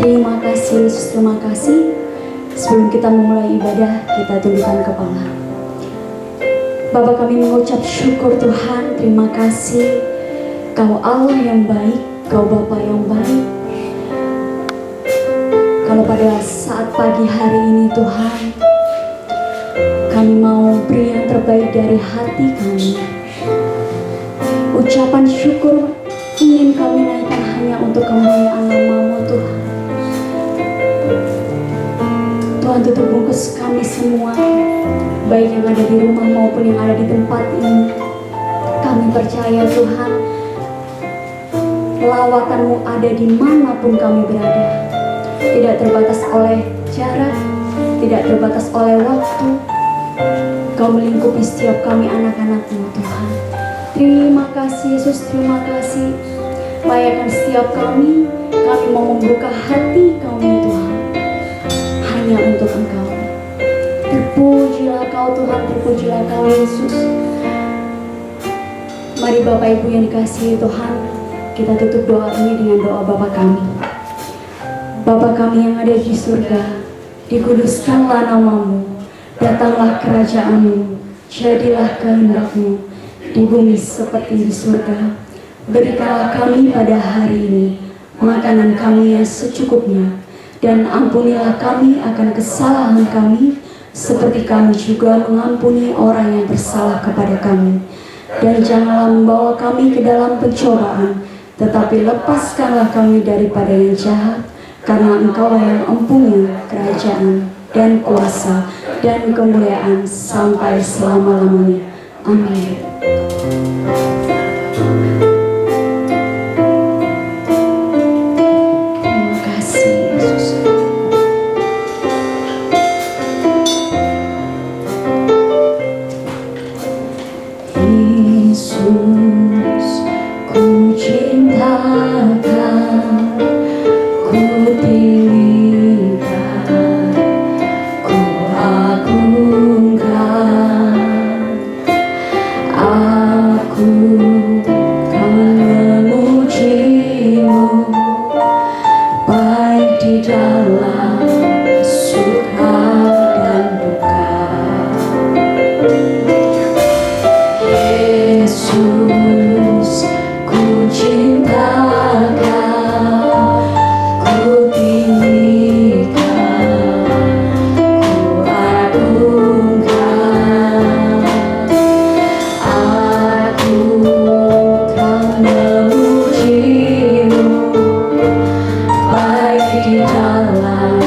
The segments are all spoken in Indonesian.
Terima kasih Yesus, terima kasih. Sebelum kita memulai ibadah, kita tundukkan kepala. Bapa, kami mengucap syukur Tuhan, terima kasih. Kau Allah yang baik, Kau Bapa yang baik. Kalau pada saat pagi hari ini Tuhan, kami mau beri yang terbaik dari hati kami. Ucapan syukur ingin kami naikkan hanya untuk kemuliaan nama-Mu Tuhan. Tuhan, tutup bungkus kami semua, baik yang ada di rumah maupun yang ada di tempat ini. Kami percaya Tuhan, lawatan-Mu ada dimanapun kami berada. Tidak terbatas oleh jarak, tidak terbatas oleh waktu. Kau melingkupi setiap kami anak-anak-Mu Tuhan. Terima kasih Yesus, terima kasih. Layakkan setiap kami mau membuka hati kami Tuhan, hanya untuk Engkau. Terpujilah Kau Tuhan, terpujilah Kau Yesus. Mari Bapak Ibu yang dikasihi Tuhan, kita tutup doa ini dengan doa Bapa kami. Bapa kami yang ada di surga, dikuduskanlah nama-Mu, datanglah kerajaan-Mu, jadilah kehendak-Mu di bumi seperti di surga. Berikanlah kami pada hari ini makanan kami yang secukupnya, dan ampunilah kami akan kesalahan kami, seperti kami juga mengampuni orang yang bersalah kepada kami. Dan janganlah membawa kami ke dalam pencobaan, tetapi lepaskanlah kami daripada yang jahat, karena Engkau yang mempunyai kerajaan dan kuasa dan kemuliaan sampai selama-lamanya. Amin. Di dalam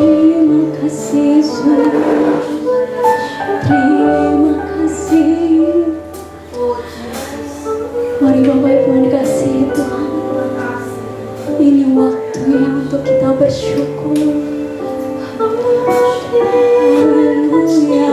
Terima kasih Yesus, terima kasih. Mari Bapak Ibu yang dikasihi Tuhan, ini waktunya untuk kita bersyukur. Haleluya.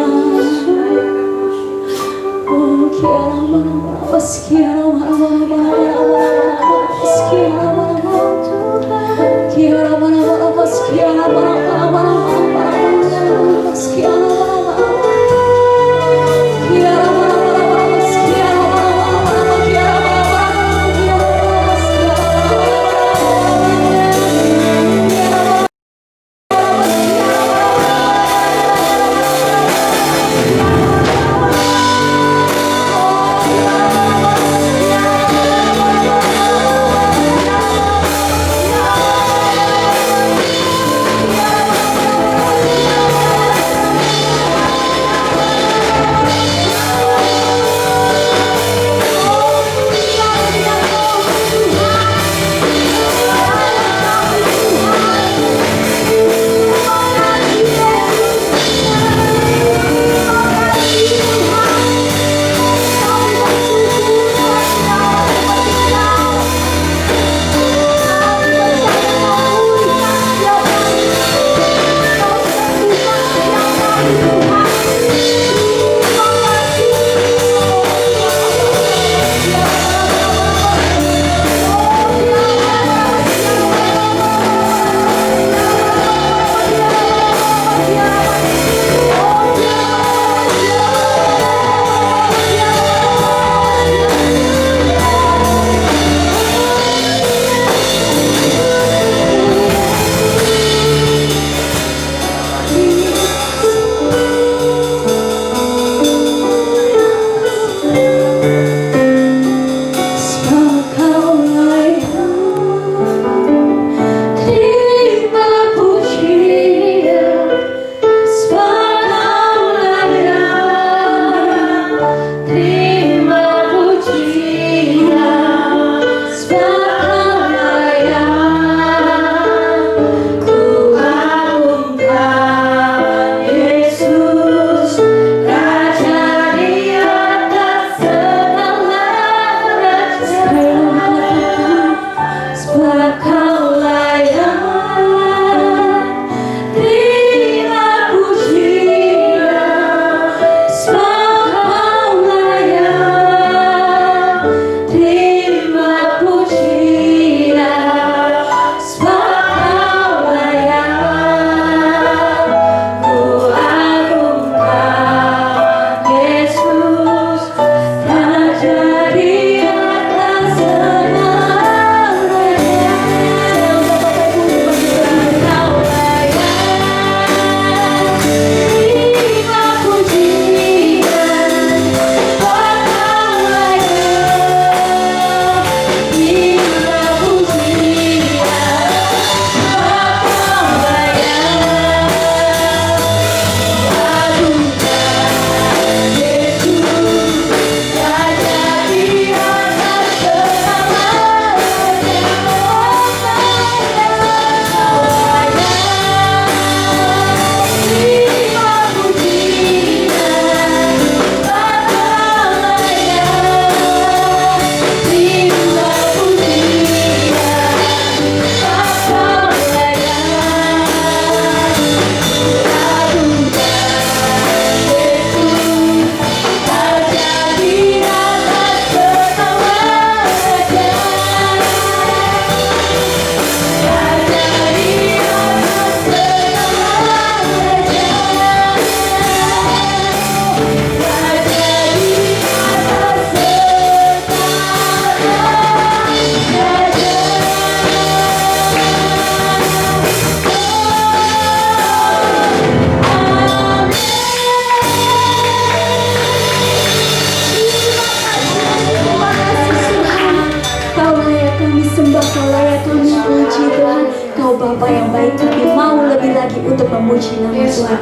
Oh, Bapa yang baik, kami mau lebih lagi untuk memuji nama Tuhan.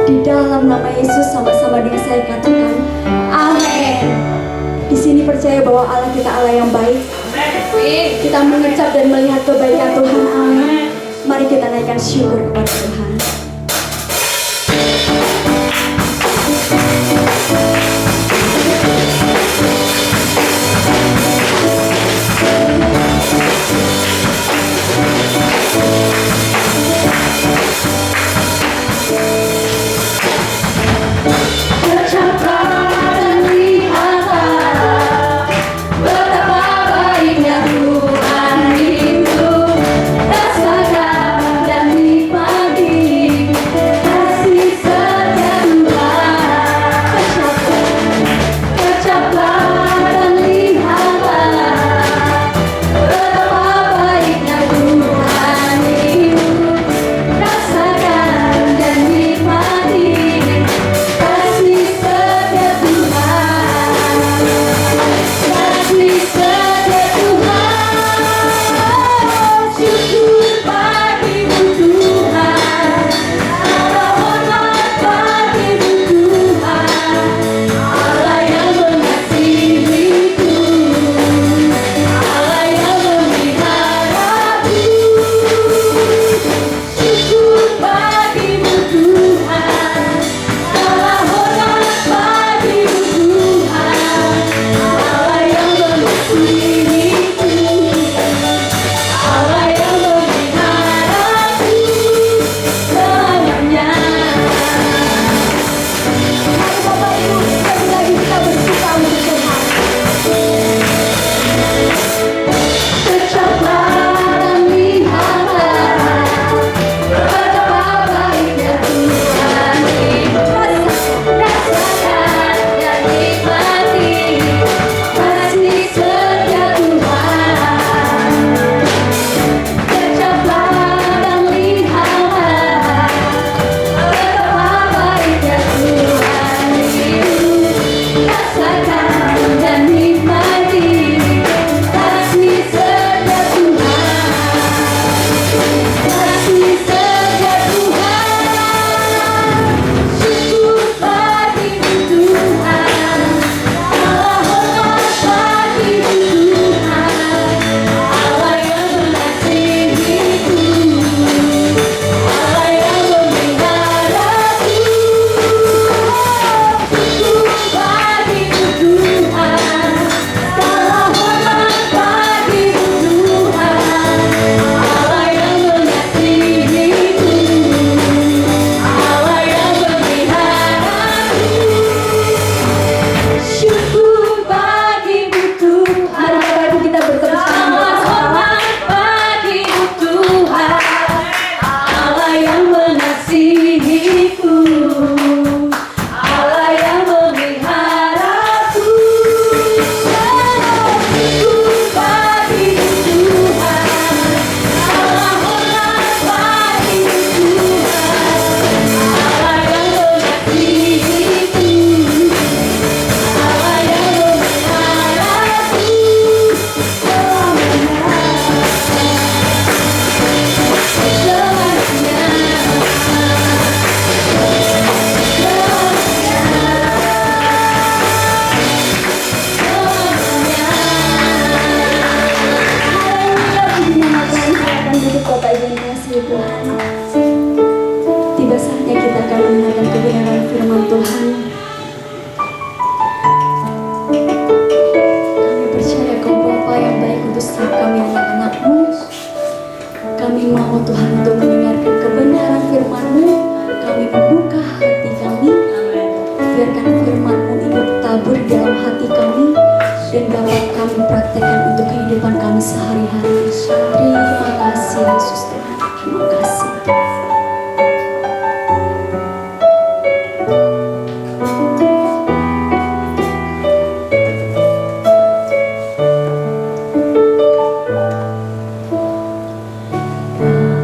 Di dalam nama Yesus sama-sama dengan saya katakan amin. Di sini percaya bahwa Allah kita Allah yang baik. Kita mengecap dan melihat kebaikan Tuhan, amin. Mari kita naikkan syukur kepada Tuhan.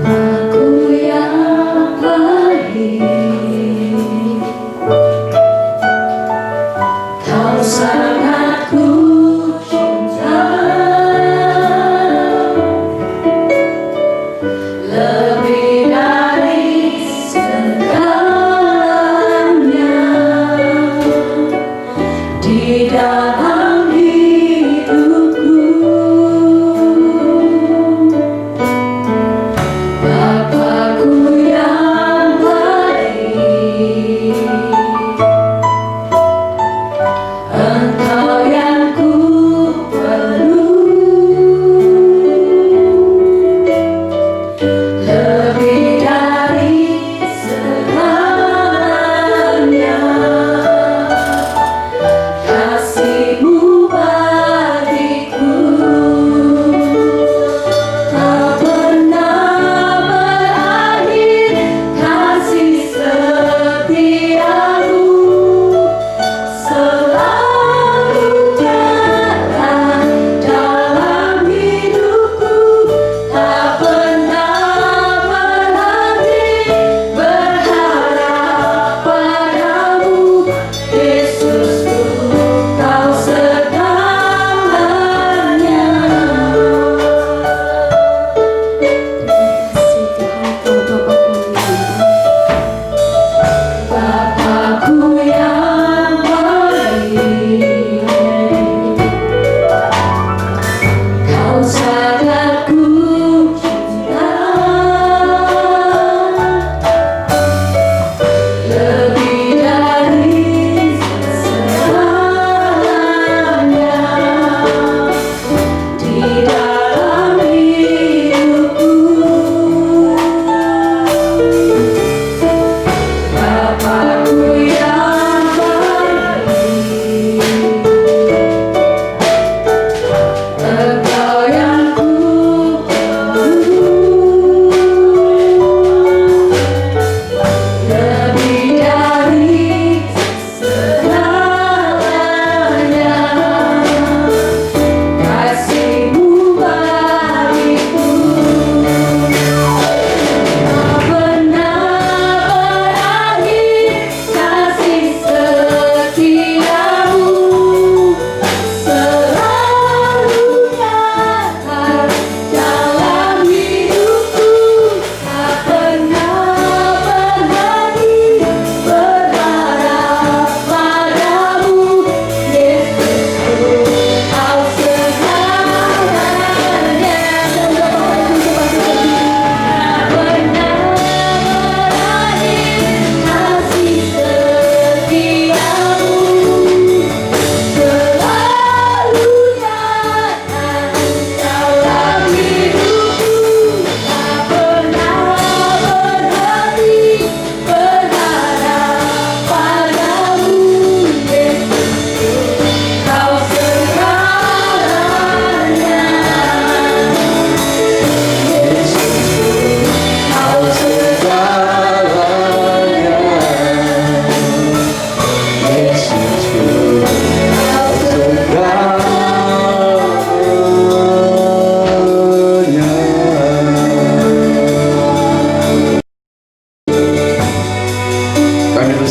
Aku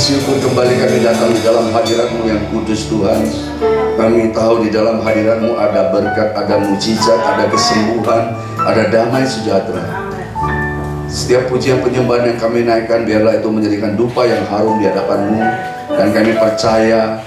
bersyukur kembali kami datang di dalam hadirat-Mu yang kudus Tuhan. Kami tahu di dalam hadirat-Mu ada berkat, ada mujizat, ada kesembuhan, ada damai sejahtera. Setiap pujian penyembahan yang kami naikkan, biarlah itu menjadikan dupa yang harum di hadapan-Mu. Dan kami percaya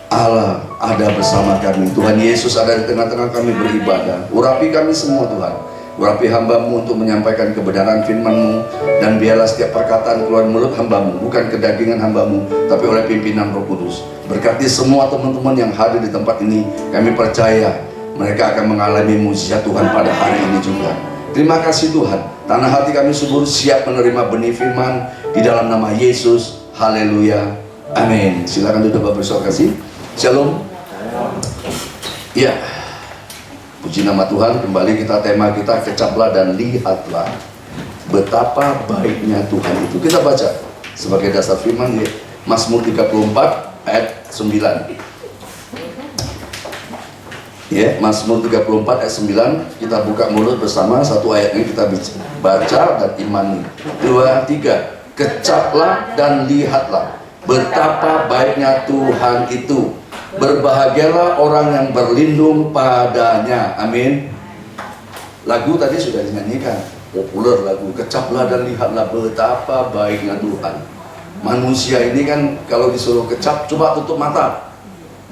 Allah ada bersama kami. Tuhan Yesus ada di tengah-tengah kami beribadah. Urapi kami semua Tuhan. Urapi hamba-Mu untuk menyampaikan kebenaran firman-Mu. Dan biarlah setiap perkataan keluar mulut hamba-Mu bukan kedagingan hamba-Mu, tapi oleh pimpinan Roh Kudus. Berkati semua teman-teman yang hadir di tempat ini. Kami percaya mereka akan mengalami mujizat Tuhan pada hari ini juga. Terima kasih Tuhan. Tanah hati kami subur, siap menerima benih firman di dalam nama Yesus. Haleluya. Amin. Silakan duduk Bapak Ibu kasih. Shalom. Ya. Puji nama Tuhan. Kembali kita tema kita, kecaplah dan lihatlah betapa baiknya Tuhan itu. Kita baca sebagai dasar firman ya, Mazmur 34 ayat 9. Ya, Mazmur 34 ayat 9. Kita buka mulut bersama, satu ayatnya kita baca dan imani. 2, 3. Kecaplah dan lihatlah betapa baiknya Tuhan itu. Berbahagialah orang yang berlindung padanya. Amin. Lagu tadi sudah dinyanyikan, populer lagu, kecaplah dan lihatlah betapa baiknya Tuhan. Manusia ini kan kalau disuruh kecap, coba tutup mata,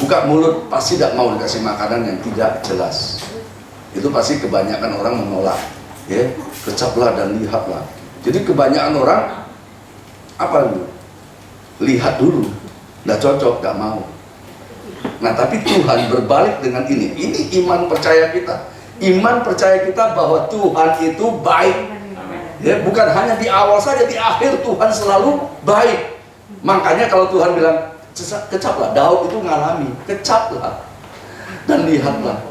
buka mulut, pasti tidak mau dikasih makanan yang tidak jelas. Itu pasti kebanyakan orang menolak. Ya, kecaplah dan lihatlah. Jadi kebanyakan orang apa dulu? Lihat dulu, nggak cocok, nggak mau. Nah, tapi Tuhan berbalik dengan ini. Ini iman percaya kita. Iman percaya kita bahwa Tuhan itu baik. Ya, bukan hanya di awal saja, di akhir Tuhan selalu baik. Makanya kalau Tuhan bilang kecaplah, Daud itu ngalami, kecaplah dan lihatlah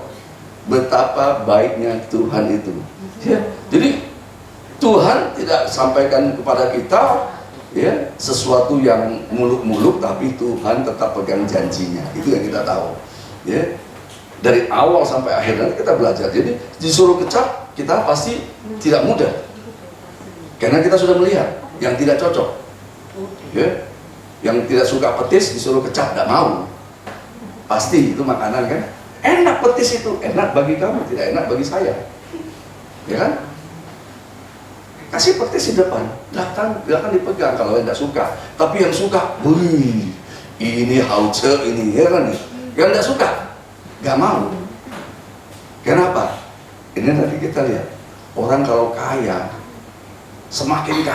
betapa baiknya Tuhan itu. Ya, jadi Tuhan tidak sampaikan kepada kita ya sesuatu yang muluk-muluk, tapi Tuhan tetap pegang janjinya. Itu yang kita tahu. Ya, dari awal sampai akhir nanti kita belajar. Jadi disuruh kecap, kita pasti tidak mudah, karena kita sudah melihat yang tidak cocok. Ya, yang tidak suka petis disuruh kecap, tidak mau. Pasti itu makanan kan, enak petis itu, enak bagi kamu, tidak enak bagi saya. Ya kan? Kasih petis di depan, datang dipegang kalau yang tidak suka. Tapi yang suka, wih, ini hauce ini, ya kan? Yang tidak suka, nggak mau. Kenapa? Ini nanti kita lihat. Orang kalau kaya, semakin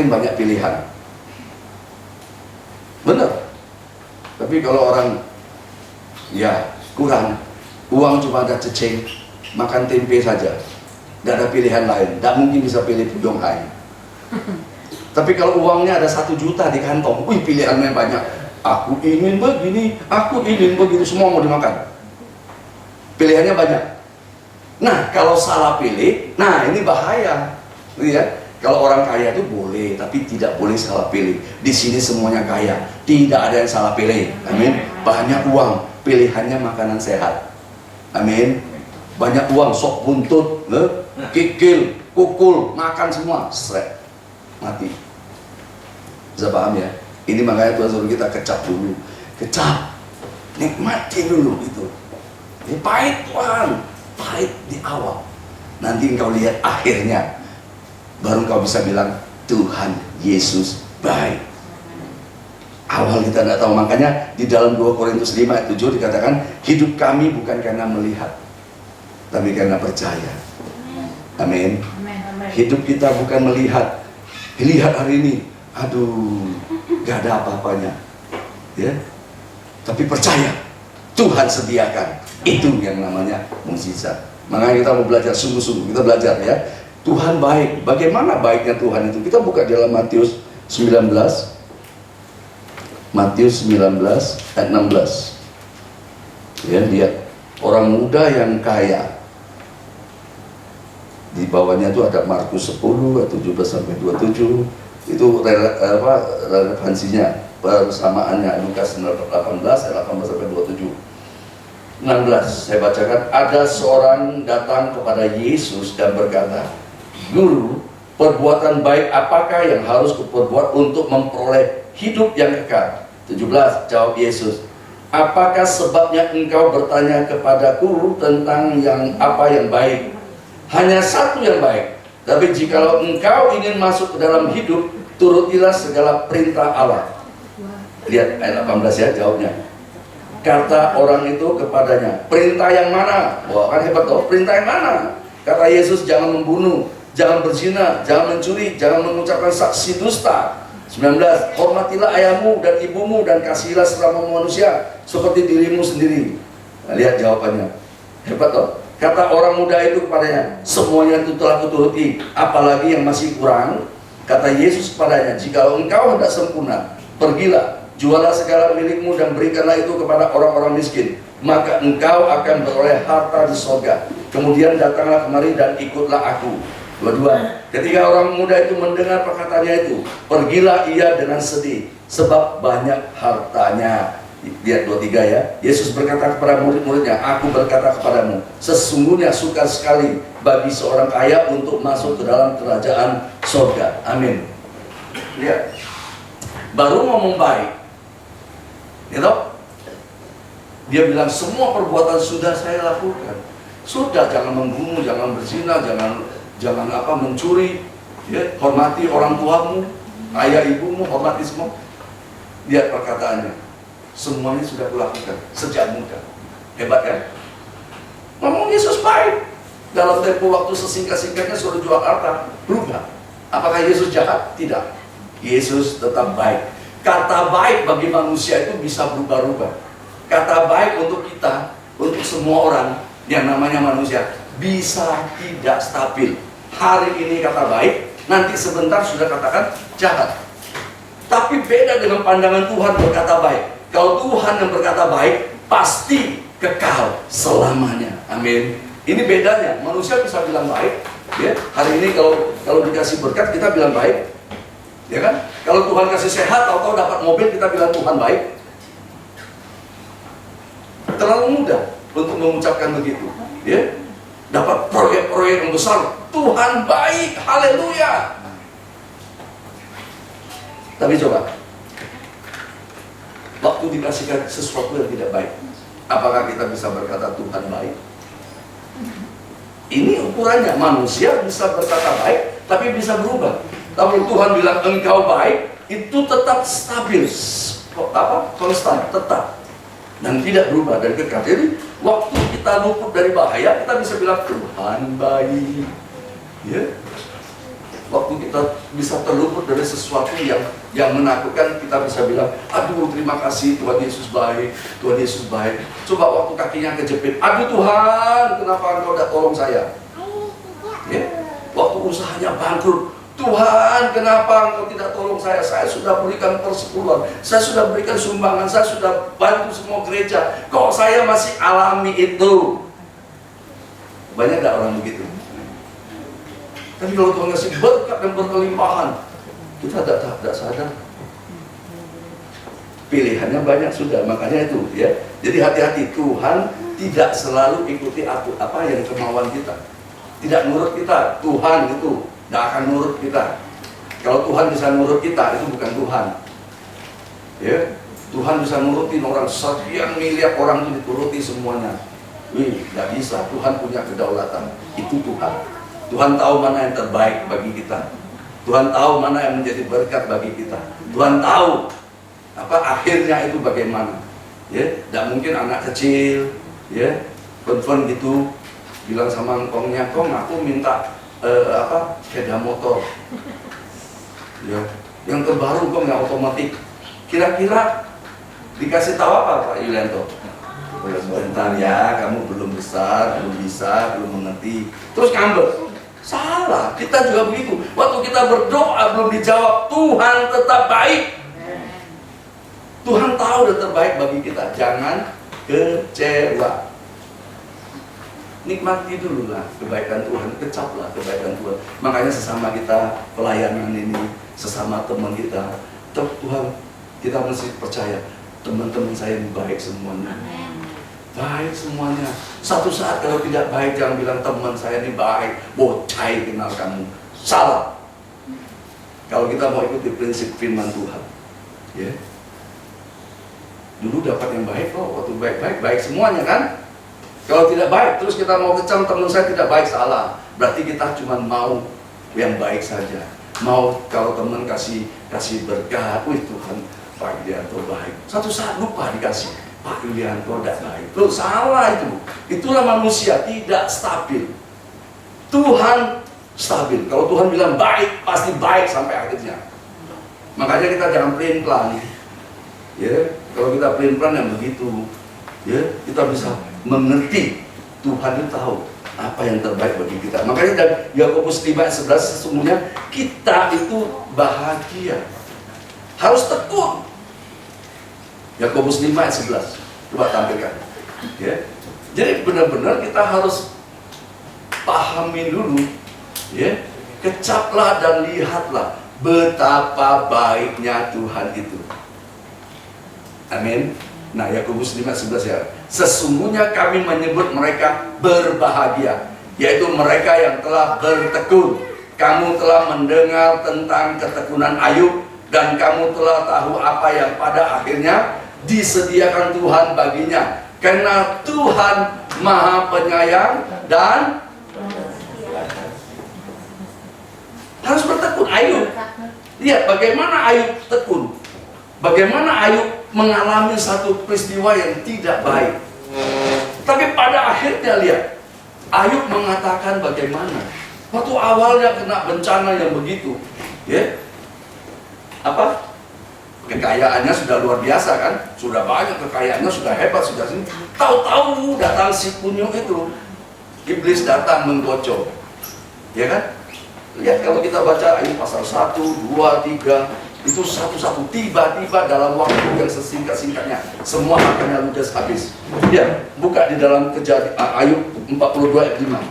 banyak pilihan. Benar. Tapi kalau orang ya kurang, uang cuma ada ceceng, makan tempe saja, tidak ada pilihan lain, tidak mungkin bisa pilih Puyong Hai. Tapi kalau uangnya ada 1 juta di kantong, wih, pilihannya banyak. Aku ingin begini, aku ingin begitu, semua mau dimakan. Pilihannya banyak. Nah, kalau salah pilih, nah ini bahaya. Lihat, kalau orang kaya itu boleh, tapi tidak boleh salah pilih. Di sini semuanya kaya, tidak ada yang salah pilih. Amin. Banyak uang, pilihannya makanan sehat. Amin. Banyak uang, sok buntut, kikil, kukul, makan semua, seret, mati. Bisa paham ya? Ini makanya Tuhan suruh kita kecap dulu, kecap, nikmati dulu itu. Ini pahit Tuhan, pahit di awal. Nanti engkau lihat akhirnya, baru engkau bisa bilang Tuhan Yesus baik. Awal kita tidak tahu, makanya di dalam 2 Korintus 5 ayat 7 dikatakan, hidup kami bukan karena melihat, tapi karena percaya. Amin. Hidup kita bukan melihat. Lihat hari ini, aduh, gak ada apa-apanya, ya. Tapi percaya, Tuhan sediakan. Itu yang namanya mukjizat. Makanya kita mau belajar sungguh-sungguh. Kita belajar ya, Tuhan baik. Bagaimana baiknya Tuhan itu? Kita buka dalam Matius 19. Matius 19 ayat 16. Ya, lihat orang muda yang kaya. Di bawahnya itu ada Markus 10 ayat 17 sampai 27. Itu relevansinya, persamaannya. Lukas 18 ayat 18 sampai 27. 16 saya bacakan. Ada seorang datang kepada Yesus dan berkata, Guru, Perbuatan baik apakah yang harus kuperbuat untuk memperoleh hidup yang kekal? 17, jawab Yesus. Apakah sebabnya engkau bertanya kepadaku tentang apa yang baik? Hanya satu yang baik. Tapi jikalau engkau ingin masuk ke dalam hidup, turutilah segala perintah Allah. Lihat ayat 18 ya, jawabnya. Kata orang itu kepadanya, perintah yang mana? Wah, kan hebat toh, perintah yang mana? Kata Yesus, jangan membunuh, jangan berzina, jangan mencuri, jangan mengucapkan saksi dusta. 19, hormatilah ayahmu dan ibumu dan kasihilah sesama manusia seperti dirimu sendiri. Nah, lihat jawabannya. Hebat toh. Kata orang muda itu kepadanya, semuanya itu telah kuturuti, apalagi yang masih kurang? Kata Yesus kepadanya, jikalau engkau hendak sempurna, pergilah, jualah segala milikmu dan berikanlah itu kepada orang-orang miskin, maka engkau akan beroleh harta di sorga. Kemudian datanglah kemari dan ikutlah aku. 22. Ketika orang muda itu mendengar perkataannya itu, pergilah ia dengan sedih, sebab banyak hartanya. Lihat 23 ya. Yesus berkata kepada murid-muridnya, aku berkata kepadamu, sesungguhnya sukar sekali bagi seorang kaya untuk masuk ke dalam kerajaan sorga. Amin. Lihat, baru ngomong baik, gitu. Dia bilang semua perbuatan sudah saya lakukan. Sudah, jangan membunuh, jangan berzina, jangan mencuri, ya, hormati orang tuamu, ayah ibumu, hormati semua. Lihat perkataannya, semuanya sudah kulakukan sejak muda. Hebat kan? Ngomong Yesus baik. Dalam tempo waktu sesingkat-singkatnya suruh jual harta, berubah. Apakah Yesus jahat? Tidak. Yesus tetap baik. Kata baik bagi manusia itu bisa berubah-ubah. Kata baik untuk kita, untuk semua orang yang namanya manusia, bisa tidak stabil. Hari ini kata baik, nanti sebentar sudah katakan jahat. Tapi beda dengan pandangan Tuhan berkata baik. Kalau Tuhan yang berkata baik, pasti kekal selamanya. Amin. Ini bedanya. Manusia bisa bilang baik, ya. Hari ini kalau dikasih berkat kita bilang baik, ya kan? Kalau Tuhan kasih sehat, atau dapat mobil kita bilang Tuhan baik. Terlalu mudah untuk mengucapkan begitu, ya. Dapat proyek-proyek yang besar, Tuhan baik, haleluya. Tapi coba, waktu dikasihkan sesuatu yang tidak baik, apakah kita bisa berkata Tuhan baik? Ini ukurannya. Manusia bisa berkata baik, tapi bisa berubah. Tapi Tuhan bilang engkau baik, itu tetap stabil, konstan, tetap, dan tidak berubah dan kekal. Jadi waktu kita luput dari bahaya, kita bisa bilang Tuhan baik, ya. Waktu kita bisa terluput dari sesuatu yang menakutkan, kita bisa bilang, aduh terima kasih Tuhan Yesus baik, Tuhan Yesus baik. Coba waktu kakinya kejepit, aduh Tuhan, kenapa Engkau udah tolong saya? Ya. Waktu usahanya bangkrut, Tuhan kenapa Engkau tidak tolong saya? Saya sudah berikan persepuluhan, saya sudah berikan sumbangan, saya sudah bantu semua gereja, kok saya masih alami itu? Banyak gak orang begitu? Tapi kalau Tuhan ngasih berkat dan berkelimpahan, kita tidak sadar. Pilihannya banyak sudah, makanya itu, ya. Jadi hati-hati, Tuhan tidak selalu ikuti apa yang kemauan kita. Tidak nurut kita, Tuhan itu tidak akan nurut kita. Kalau Tuhan bisa nurut kita, itu bukan Tuhan. Ya, Tuhan bisa nurutin orang, sekian miliar orang itu dituruti semuanya. Wih, tidak bisa. Tuhan punya kedaulatan. Itu Tuhan. Tuhan tahu mana yang terbaik bagi kita. Tuhan tahu mana yang menjadi berkat bagi kita. Tuhan tahu akhirnya itu bagaimana. Ya, tidak mungkin anak kecil, ya, perempuan gitu bilang sama engkongnya, kong aku minta sepeda motor. Ya, yang terbaru kong yang otomatis. Kira-kira dikasih tahu apa Pak Yulianto? Sebentar ya, kamu belum besar, belum bisa, belum mengerti. Terus ngambek. Salah, kita juga begitu. Waktu kita berdoa belum dijawab, Tuhan tetap baik. Tuhan tahu yang terbaik bagi kita. Jangan kecewa. Nikmati dulu lah kebaikan Tuhan, kecaplah kebaikan Tuhan. Makanya sesama kita pelayanan ini, sesama teman kita, Tuhan, kita mesti percaya teman-teman saya ini baik semuanya. Baik semuanya. Satu saat kalau tidak baik, jangan bilang teman saya ini baik, bocai kenal kamu. Salah. Kalau kita mau ikuti prinsip firman Tuhan, ya. Dulu dapat yang baik kok, waktu baik-baik, baik semuanya kan? Kalau tidak baik, terus kita mau kecam teman saya tidak baik, salah. Berarti kita cuma mau yang baik saja. Mau kalau teman kasih berkat, wih Tuhan, Pak Yulianto baik. Satu saat lupa dikasih, Pak Yulianto tidak baik. Loh, salah itu. Itulah manusia, tidak stabil. Tuhan stabil. Kalau Tuhan bilang baik, pasti baik sampai akhirnya. Makanya kita jangan pelin-pelan. Ya, kalau kita pelin-pelan yang begitu, ya, kita bisa mengerti Tuhan itu tahu apa yang terbaik bagi kita. Makanya dari Yakobus 5:11 sesungguhnya kita itu bahagia. Harus tekun. Yakobus 5:11. Coba tampilkan. Ya. Jadi benar-benar kita harus pahami dulu, ya. Kecaplah dan lihatlah betapa baiknya Tuhan itu. Amin. Nah, Yakobus 5:11 ya. Sesungguhnya kami menyebut mereka berbahagia, yaitu mereka yang telah bertekun. Kamu telah mendengar tentang ketekunan Ayub, dan kamu telah tahu apa yang pada akhirnya disediakan Tuhan baginya. Karena Tuhan Maha Penyayang dan harus bertekun. Ayub, lihat bagaimana Ayub tekun. Bagaimana Ayub mengalami satu peristiwa yang tidak baik. Tapi pada akhirnya lihat, Ayub mengatakan bagaimana. Waktu awalnya kena bencana yang begitu, ya, apa? Kekayaannya sudah luar biasa kan, sudah banyak kekayaannya, sudah hebat, sudah sini. Tahu-tahu datang si kunyuk itu, iblis datang menggocok, ya kan? Lihat kalau kita baca Ayub pasal 1, 2, 3, itu satu-satu tiba-tiba dalam waktu yang sesingkat-singkatnya semua hartanya ludes habis. Ya, buka di dalam Ayub 42 ayat 5.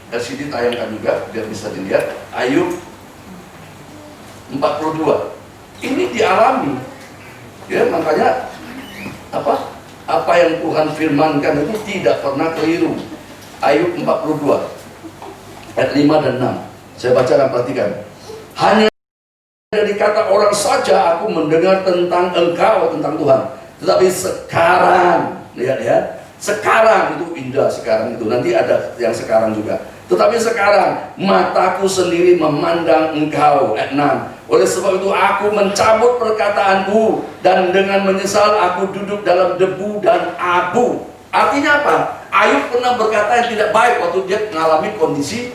LCD tayangkan juga biar bisa dilihat. Ayub 42. Ini dialami. Ya, makanya apa yang Tuhan firmankan itu tidak pernah keliru. Ayub 42 ayat 5 dan 6. Saya baca dan perhatikan. Hanya dari kata orang saja aku mendengar tentang engkau, tentang Tuhan. Tetapi sekarang, lihat ya, sekarang itu indah, sekarang itu. Nanti ada yang sekarang juga. Tetapi sekarang mataku sendiri memandang engkau. Ayat 6. Oleh sebab itu aku mencabut perkataanku, dan dengan menyesal aku duduk dalam debu dan abu. Artinya apa? Ayub pernah berkata yang tidak baik waktu dia mengalami kondisi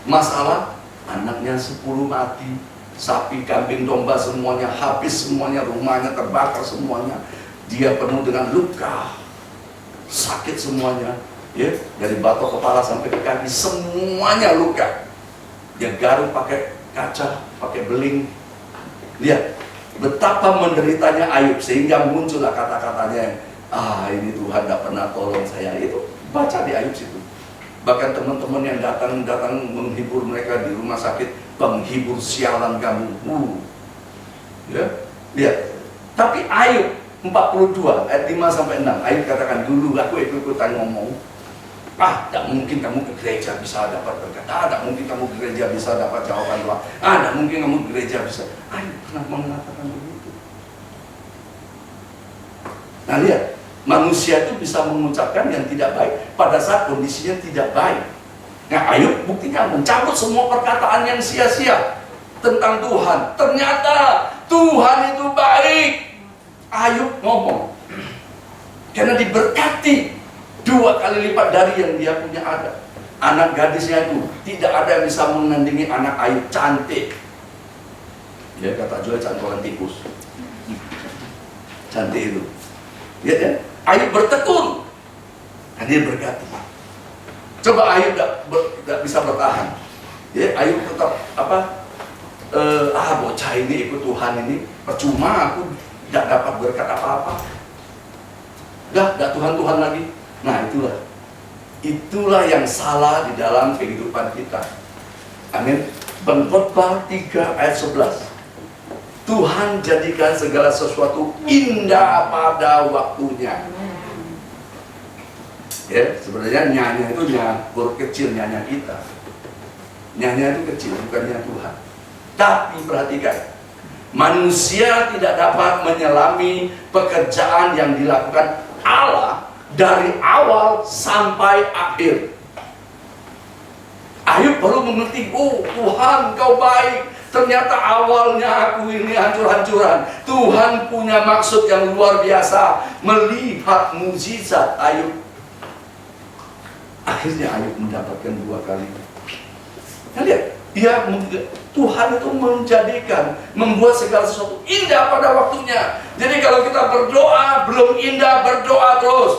masalah. Anaknya 10 mati, sapi, kambing, domba semuanya habis, semuanya, rumahnya terbakar semuanya. Dia penuh dengan luka, sakit semuanya, ya, dari batok kepala sampai ke kaki semuanya luka. Dia garuk pakai kaca, pakai beling. Lihat betapa menderitanya Ayub, sehingga muncullah kata-katanya, ini Tuhan tidak pernah tolong saya. Itu baca di Ayub situ. Bahkan teman-teman yang datang menghibur mereka di rumah sakit, penghibur sialan kamu. Ya, lihat. Tapi Ayub 42 ayat 5 sampai 6. Ayub katakan, dulu aku ikut-ikutan ngomong, tidak mungkin kamu ke gereja bisa dapat berkat. Tidak mungkin kamu ke gereja bisa dapat jawaban doa. Tidak mungkin kamu ke gereja bisa. Ayub pernah mengatakan begitu. Nah, lihat. Manusia itu bisa mengucapkan yang tidak baik pada saat kondisinya tidak baik. Nah, Ayub buktinya mencabut semua perkataan yang sia-sia tentang Tuhan. Ternyata Tuhan itu baik. Ayub ngomong, karena diberkati 2 kali lipat dari yang dia punya ada. Anak gadisnya itu tidak ada yang bisa menandingi anak Ayub, cantik. Ya, kata Joy, cantolan tikus. Cantik itu. Lihat ya, Ayub bertekun, dan dia berkati. Coba Ayub tidak bisa bertahan. Ya, Ayub tetap bocah ini ikut Tuhan ini percuma, aku tidak dapat berkat apa-apa. Tidak Tuhan lagi. Nah, itulah yang salah di dalam kehidupan kita. Amin. Pengkhotbah 3 ayat 11. Tuhan jadikan segala sesuatu indah pada waktunya. Ya, sebenarnya nyanya itu huruf kecil, nyanya kita. Nyanya itu kecil, bukannya Tuhan. Tapi perhatikan, manusia tidak dapat menyelami pekerjaan yang dilakukan Allah dari awal sampai akhir. Ayub baru mengerti, oh Tuhan kau baik. Ternyata awalnya aku ini hancur-hancuran. Tuhan punya maksud yang luar biasa. Melihat mukjizat Ayub. Akhirnya Ayub mendapatkan 2 kali. Nah, lihat, Tuhan itu menjadikan, membuat segala sesuatu indah pada waktunya. Jadi kalau kita berdoa, belum indah, berdoa terus.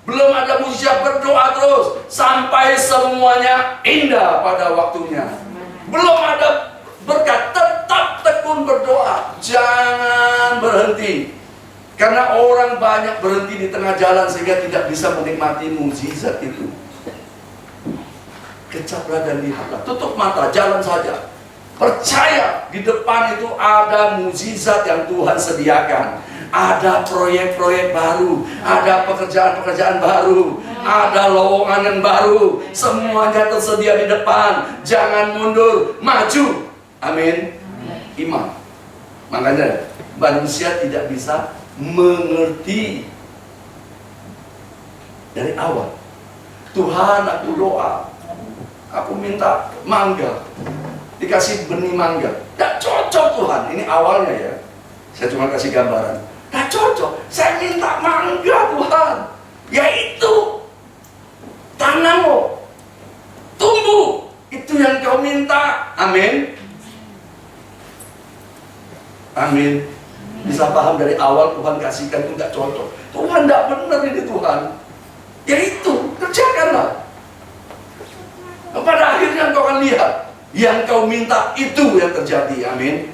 Belum ada mujizat, berdoa terus sampai semuanya indah pada waktunya. Belum ada berkat, tetap tekun berdoa. Jangan berhenti. Karena orang banyak berhenti di tengah jalan sehingga tidak bisa menikmati mujizat itu. Kecaplah dan lihatlah. Tutup mata, jalan saja. Percaya di depan itu ada mujizat yang Tuhan sediakan. Ada proyek-proyek baru, ada pekerjaan-pekerjaan baru, ada lowongan yang baru. Semuanya tersedia di depan. Jangan mundur, maju. Amin. Iman. Makanya manusia tidak bisa mengerti dari awal. Tuhan, aku doa, aku minta mangga, dikasih benih mangga. Tidak cocok Tuhan. Ini awalnya ya. Saya cuma kasih gambaran. Tidak cocok. Saya minta mangga Tuhan. Yaitu tanam, tumbuh. Itu yang kau minta. Amin. Amin. Bisa paham dari awal Tuhan kasihkan itu tidak cocok. Tuhan tidak benar ini Tuhan. Yaitu kerjakanlah. Pada akhirnya engkau akan lihat yang kau minta itu yang terjadi. Amin.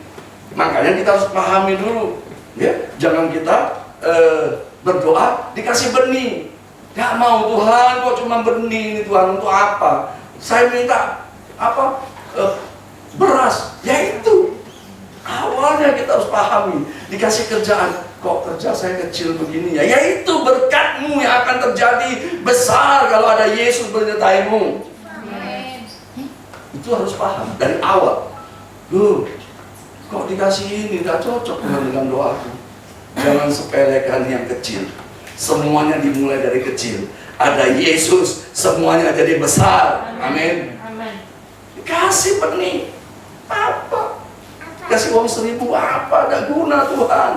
Makanya kita harus pahami dulu, ya, jangan kita berdoa dikasih benih. Gak mau Tuhan, kok cuma benih ini Tuhan, untuk apa? Saya minta apa? Beras. Yaitu awalnya kita harus pahami, dikasih kerjaan, kok kerja saya kecil begini ya? Yaitu berkatmu yang akan terjadi besar kalau ada Yesus menyertaimu. Itu harus paham dari awal. Loh, kok dikasih ini, gak cocok dengan doaku. Jangan sepelekan yang kecil. Semuanya dimulai dari kecil. Ada Yesus, semuanya jadi besar. Amin. Kasih benih apa? Kasih uang 1.000 apa? Ada guna Tuhan.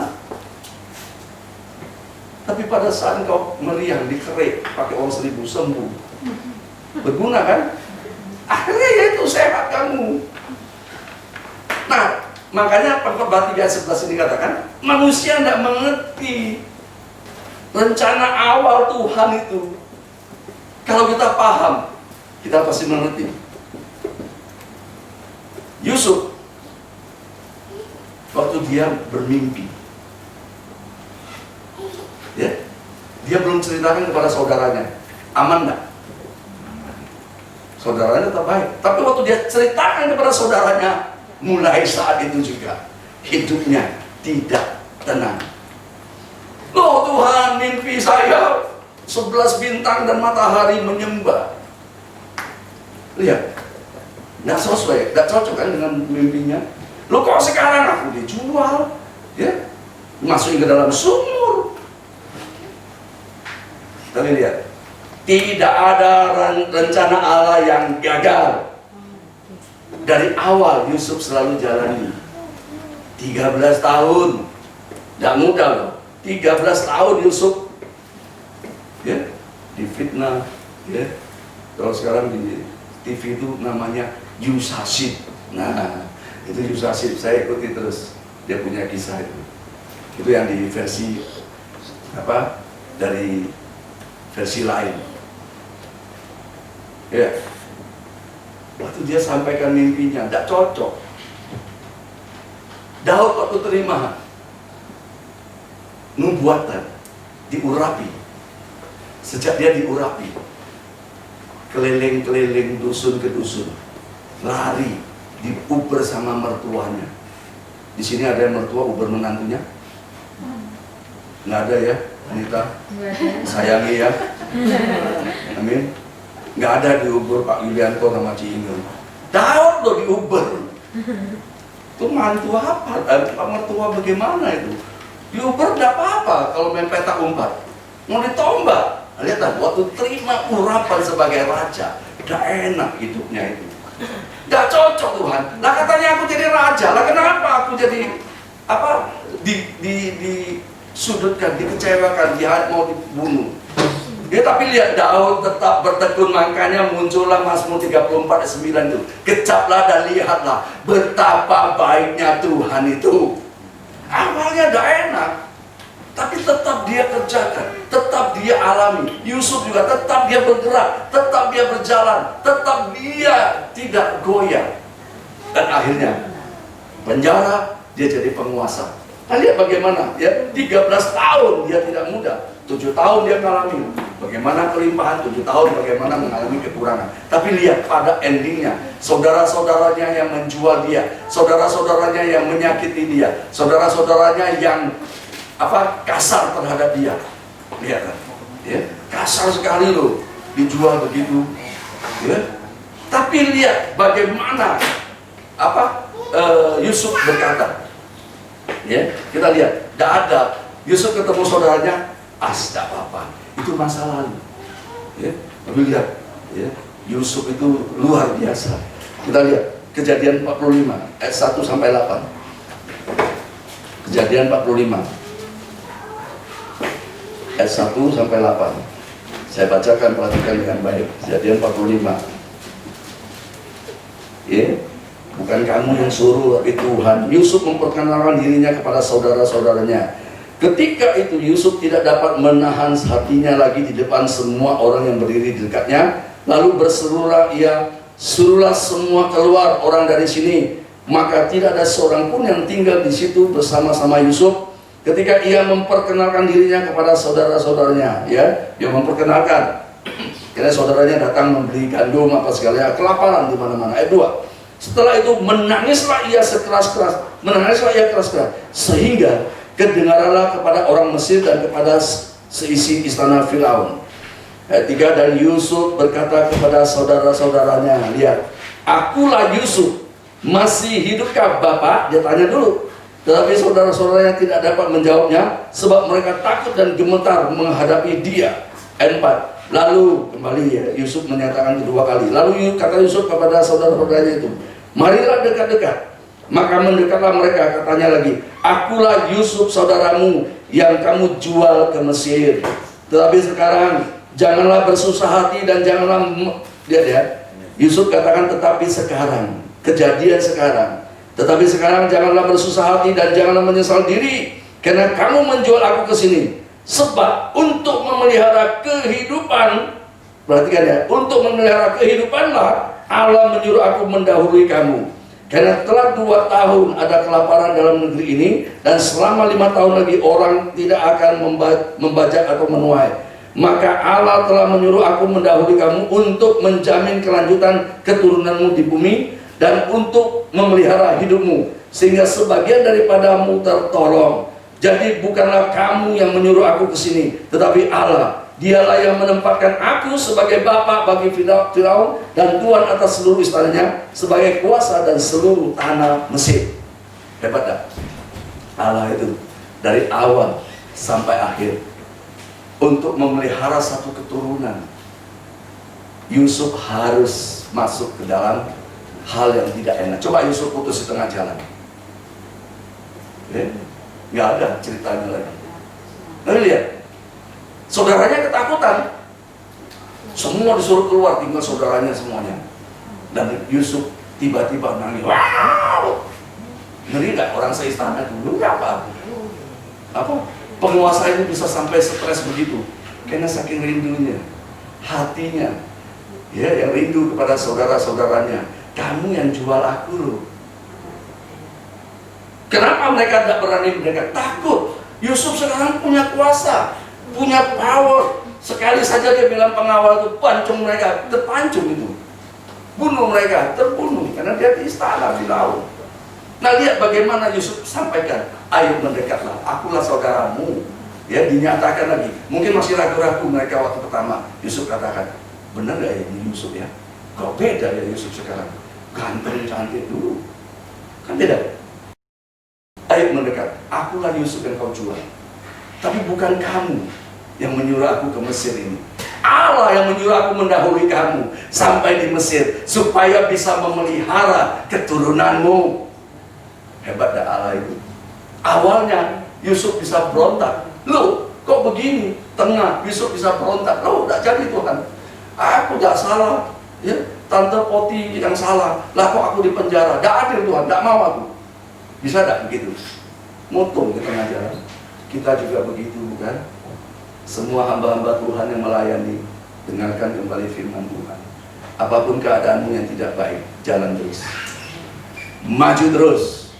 Tapi pada saat kau meriang dikerek pakai uang 1.000 sembuh, berguna kan? Akhirnya yaitu sehat kamu. Nah, makanya Pengkhotbah 3:11 ini katakan, manusia tidak mengerti rencana awal Tuhan itu. Kalau kita paham, kita pasti mengerti. Yusuf, waktu dia bermimpi, ya, dia belum ceritakan kepada saudaranya. Aman nggak? Saudaranya tetap baik. Tapi waktu dia ceritakan kepada saudaranya, mulai saat itu juga hidupnya tidak tenang. Loh Tuhan, mimpi saya 11 bintang dan matahari menyembah. Lihat, nggak sesuai, nggak cocok kan dengan mimpinya. Loh kok sekarang aku dijual, ya, masukin ke dalam sumur. Tapi lihat, tidak ada rencana Allah yang gagal. Dari awal Yusuf selalu jalani 13 tahun. Tidak mudah loh. 13 tahun Yusuf, ya, difitnah, ya. Kalau sekarang di TV itu namanya Yusasib. Nah, itu Yusasib, saya ikuti terus. Dia punya kisah itu. Itu yang di versi apa? Dari versi lain. Ya. Waktu dia sampaikan mimpinya, tidak cocok. Daud waktu terima nubuatan, diurapi. Sejak dia diurapi, keliling-keliling dusun ke dusun, lari, diuber sama mertuanya. Di sini ada yang mertua uber menantunya? Nggak ada ya, Anita? Sayangi ya. Amin. Nggak ada diuber Pak Yulianto sama Ci Inul. Daud loh diuber. Itu mantu apa? Mertua bagaimana itu? Diuber tidak apa-apa kalau main petak umpat. Mau ditombak. Lihat waktu terima urapan sebagai raja, udah enak hidupnya itu. Gak cocok Tuhan. Lah katanya aku jadi raja. Lah kenapa aku jadi apa? Disudutkan, dikecewakan, dia mau dibunuh. Ya, tapi lihat Daud tetap bertekun, makanya muncullah Mazmur 34 ayat 9 itu. Kecaplah dan lihatlah betapa baiknya Tuhan itu. Awalnya tidak enak, tapi tetap dia kerjakan, tetap dia alami. Yusuf juga tetap dia bergerak, tetap dia berjalan, tetap dia tidak goyah. Dan akhirnya penjara, dia jadi penguasa. Nah, lihat bagaimana ya, 13 tahun dia tidak mudah, 7 tahun dia mengalami bagaimana kelimpahan, 7 tahun bagaimana mengalami kekurangan. Tapi lihat pada endingnya, saudara-saudaranya yang menjual dia, saudara-saudaranya yang menyakiti dia, saudara-saudaranya yang kasar terhadap dia. Lihat kan, ya, kasar sekali loh, dijual begitu, ya. Tapi lihat bagaimana Yusuf berkata, ya, kita lihat, tidak ada. Yusuf ketemu saudaranya, tidak apa-apa, itu masa lalu. Ya, tapi lihat, ya, Yusuf itu luar biasa. Kita lihat Kejadian 45 ayat 1 sampai 8. Kejadian 45 ayat 1 sampai 8. Saya bacakan, perhatikan dengan baik. Kejadian 45. Ya, bukan kamu yang suruh, tapi Tuhan. Yusuf memperkenalkan dirinya kepada saudara-saudaranya. Ketika itu Yusuf tidak dapat menahan hatinya lagi di depan semua orang yang berdiri di dekatnya. Lalu berserulah ia, suruhlah semua keluar orang dari sini. Maka tidak ada seorang pun yang tinggal di situ bersama-sama Yusuf. Ketika ia memperkenalkan dirinya kepada saudara-saudaranya, ya, dia memperkenalkan. Karena saudaranya datang membeli gandum apa segala, kelaparan di mana-mana. Ayat 2. Setelah itu menangislah ia sekeras-keras, menangislah ia keras-keras, sehingga kedengaranlah kepada orang Mesir dan kepada seisi istana Firaun. Ayat 3, dan Yusuf berkata kepada saudara-saudaranya, lihat, akulah Yusuf, masih hidupkah Bapak? Dia tanya dulu. Tetapi saudara-saudaranya tidak dapat menjawabnya, sebab mereka takut dan gemetar menghadapi dia. Ayat 4. Lalu kembali ya, Yusuf menyatakan kedua kali. Lalu kata Yusuf kepada saudara-saudaranya itu, marilah dekat-dekat. Maka mendekatlah mereka, katanya lagi, akulah Yusuf saudaramu yang kamu jual ke Mesir. Tetapi sekarang janganlah bersusah hati dan janganlah, lihat ya, Yusuf katakan tetapi sekarang, kejadian sekarang. Tetapi sekarang janganlah bersusah hati dan janganlah menyesal diri, karena kamu menjual aku ke sini. Sebab untuk memelihara kehidupan, perhatikan ya, untuk memelihara kehidupanlah Allah menyuruh aku mendahului kamu. Karena telah 2 tahun ada kelaparan dalam negeri ini, dan selama 5 tahun lagi orang tidak akan membajak atau menuai. Maka Allah telah menyuruh aku mendahului kamu untuk menjamin kelanjutan keturunanmu di bumi dan untuk memelihara hidupmu, sehingga sebagian daripadamu tertolong. Jadi bukanlah kamu yang menyuruh aku ke sini, tetapi Allah. Dialah yang menempatkan aku sebagai bapa bagi Firaun dan tuan atas seluruh istananya, sebagai kuasa dan seluruh tanah Mesir. Hebat tak? Allah itu dari awal sampai akhir untuk memelihara satu keturunan. Yusuf harus masuk ke dalam hal yang tidak enak. Coba Yusuf putus di tengah jalan, nggak ada ceritanya lagi. Lalu lihat, saudaranya ketakutan, semua disuruh keluar, tinggal saudaranya semuanya. Dan Yusuf tiba-tiba nangis. Wow, ngeri nggak orang seistana dulu? Apa penguasa ini bisa sampai stres begitu? Karena saking rindunya, hatinya, ya, yang rindu kepada saudara-saudaranya. Kamu yang jual aku loh. Kenapa mereka tidak berani? Mereka takut. Yusuf sekarang punya kuasa, punya power. Sekali saja dia bilang pengawal itu pancung mereka, terpancung itu. Bunuh mereka, terbunuh. Karena dia di istana Firaun. Nah, lihat bagaimana Yusuf sampaikan, ayo mendekatlah, akulah saudaramu. Ya, dinyatakan lagi. Mungkin masih ragu-ragu mereka waktu pertama. Yusuf katakan, benar gak ya ini Yusuf ya? Kok beda ya Yusuf sekarang? Ganteng, cantik dulu. Kan beda. ayo mendekat. Akulah Yusuf yang kau jual. Tapi bukan kamu yang menyuruh aku ke Mesir ini. Allah yang menyuruh aku mendahului kamu sampai di Mesir supaya bisa memelihara keturunanmu. Hebat dah Allah itu. Awalnya Yusuf bisa berontak. Loh, kok begini? Tengah Yusuf bisa berontak. Loh, tidak jadi Tuhan. Aku tidak salah. Ya, Tante Poti yang salah. Lah kok aku di penjara? Tidak adil Tuhan, tidak mau aku. Bisa tidak begitu? Mutung di tengah jalan. Kita juga begitu, bukan? Semua hamba-hamba Tuhan yang melayani, dengarkan kembali firman Tuhan. Apapun keadaanmu yang tidak baik, jalan terus. Maju terus.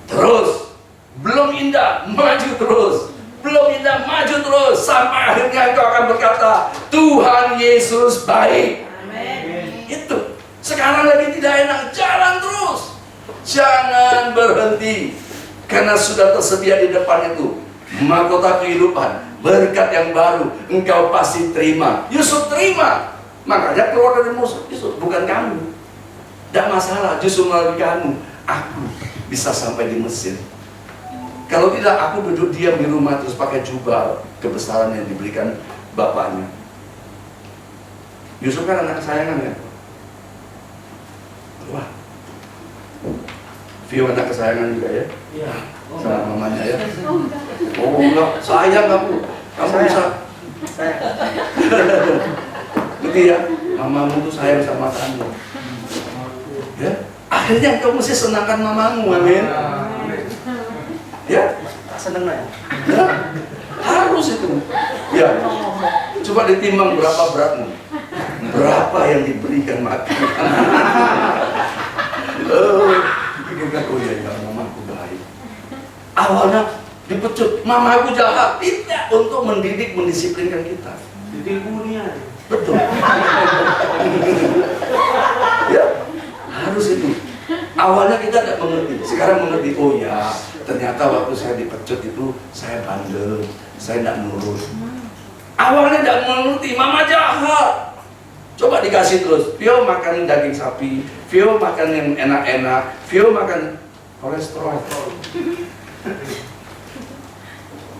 Terus. Belum indah, maju terus. Belum indah, maju terus. Sampai akhirnya engkau akan berkata, Tuhan Yesus baik. Amen. Itu. Sekarang lagi tidak enak, jalan terus. Jangan berhenti. Karena sudah tersedia di depan itu mahkota kehidupan, berkat yang baru, engkau pasti terima. Yusuf terima, makanya keluar dari Yusuf, bukan kamu. Tidak masalah, justru melalui kamu, aku bisa sampai di Mesir. Kalau tidak, aku duduk diam di rumah terus pakai jubah kebesaran yang diberikan bapaknya. Yusuf kan anak kesayangan ya. Wah, Vio anak kesayangan juga ya. Iya. Sama mamanya ya. Oh enggak, sayang kamu bisa. Gitu ya, mamamu tuh sayang sama kamu. Ya, akhirnya kamu mesti senangkan mamamu, amin. Ya, seneng ya. Harus itu. Ya, coba ditimbang berapa beratmu, berapa yang diberikan makan. Oh iya, mamaku baik. Awalnya dipecut, mamaku jahat. Tidak, untuk mendidik, mendisiplinkan kita. Didik dunia. Betul. Ya, harus itu. Awalnya kita tidak mengerti, sekarang mengerti. Oh ya, ternyata waktu saya dipecut itu saya bandel, saya tidak nurut. Awalnya tidak mengerti, mama jahat. Coba dikasih terus, Vio makan daging sapi, Vio makan yang enak-enak, Vio makan kolesterol.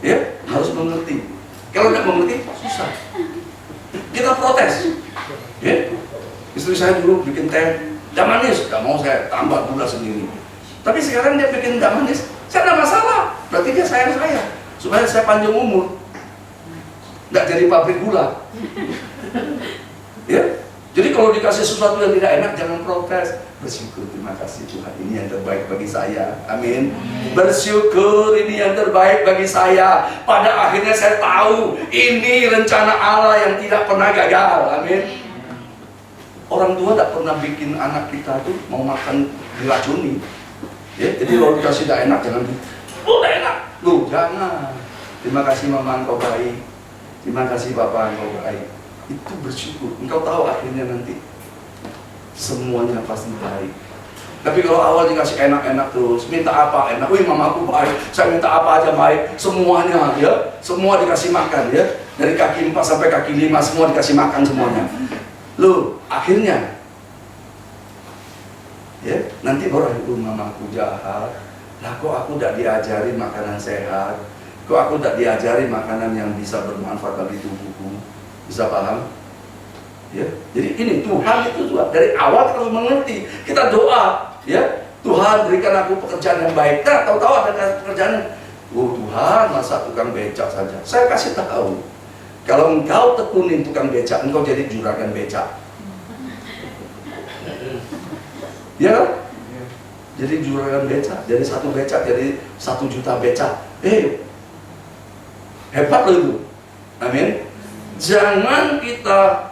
Ya, harus mengerti. Kalau tidak mengerti, susah. Kita protes. Ya, istri saya dulu bikin teh, tidak manis, tidak mau, saya tambah gula sendiri. Tapi sekarang dia bikin tidak manis, saya tidak masalah. Berarti dia sayang saya, supaya saya panjang umur, tidak jadi pabrik gula. Ya, jadi kalau dikasih sesuatu yang tidak enak, jangan protes. Bersyukur, terima kasih Tuhan, ini yang terbaik bagi saya. Amin. Bersyukur, ini yang terbaik bagi saya. Pada akhirnya saya tahu ini rencana Allah yang tidak pernah gagal. Amin. Orang tua tidak pernah bikin anak kita tuh mau makan diracuni. Ya, jadi kalau dikasih tidak enak, jangan udah enak. Loh, jangan. Terima kasih mama, engkau baik. Terima kasih papa, engkau baik. Itu bersyukur. Engkau tahu akhirnya nanti semuanya pasti baik. Tapi kalau awal dikasih enak-enak terus, minta apa enak, wih mamaku baik, saya minta apa aja baik, semuanya ya, semua dikasih makan ya, dari kaki 4 sampai kaki 5 semua dikasih makan semuanya. Loh, akhirnya ya, nanti orang itu mamaku jahat, lah kok aku tidak diajari makanan sehat, kok aku tidak diajari makanan yang bisa bermanfaat bagi tubuhku. Bisa paham? Ya, jadi ini Tuhan itu juga dari awal harus mengerti. Kita doa, ya Tuhan berikan aku pekerjaan yang baik. Nah, tahu-tahu ada pekerjaan. Oh Tuhan, masa tukang becak saja? Saya kasih tahu, kalau engkau tekunin tukang becak, engkau jadi juragan becak. Ya kan? Jadi juragan becak, jadi 1 becak, jadi 1 juta becak. Hebat loh itu. Amin. Jangan kita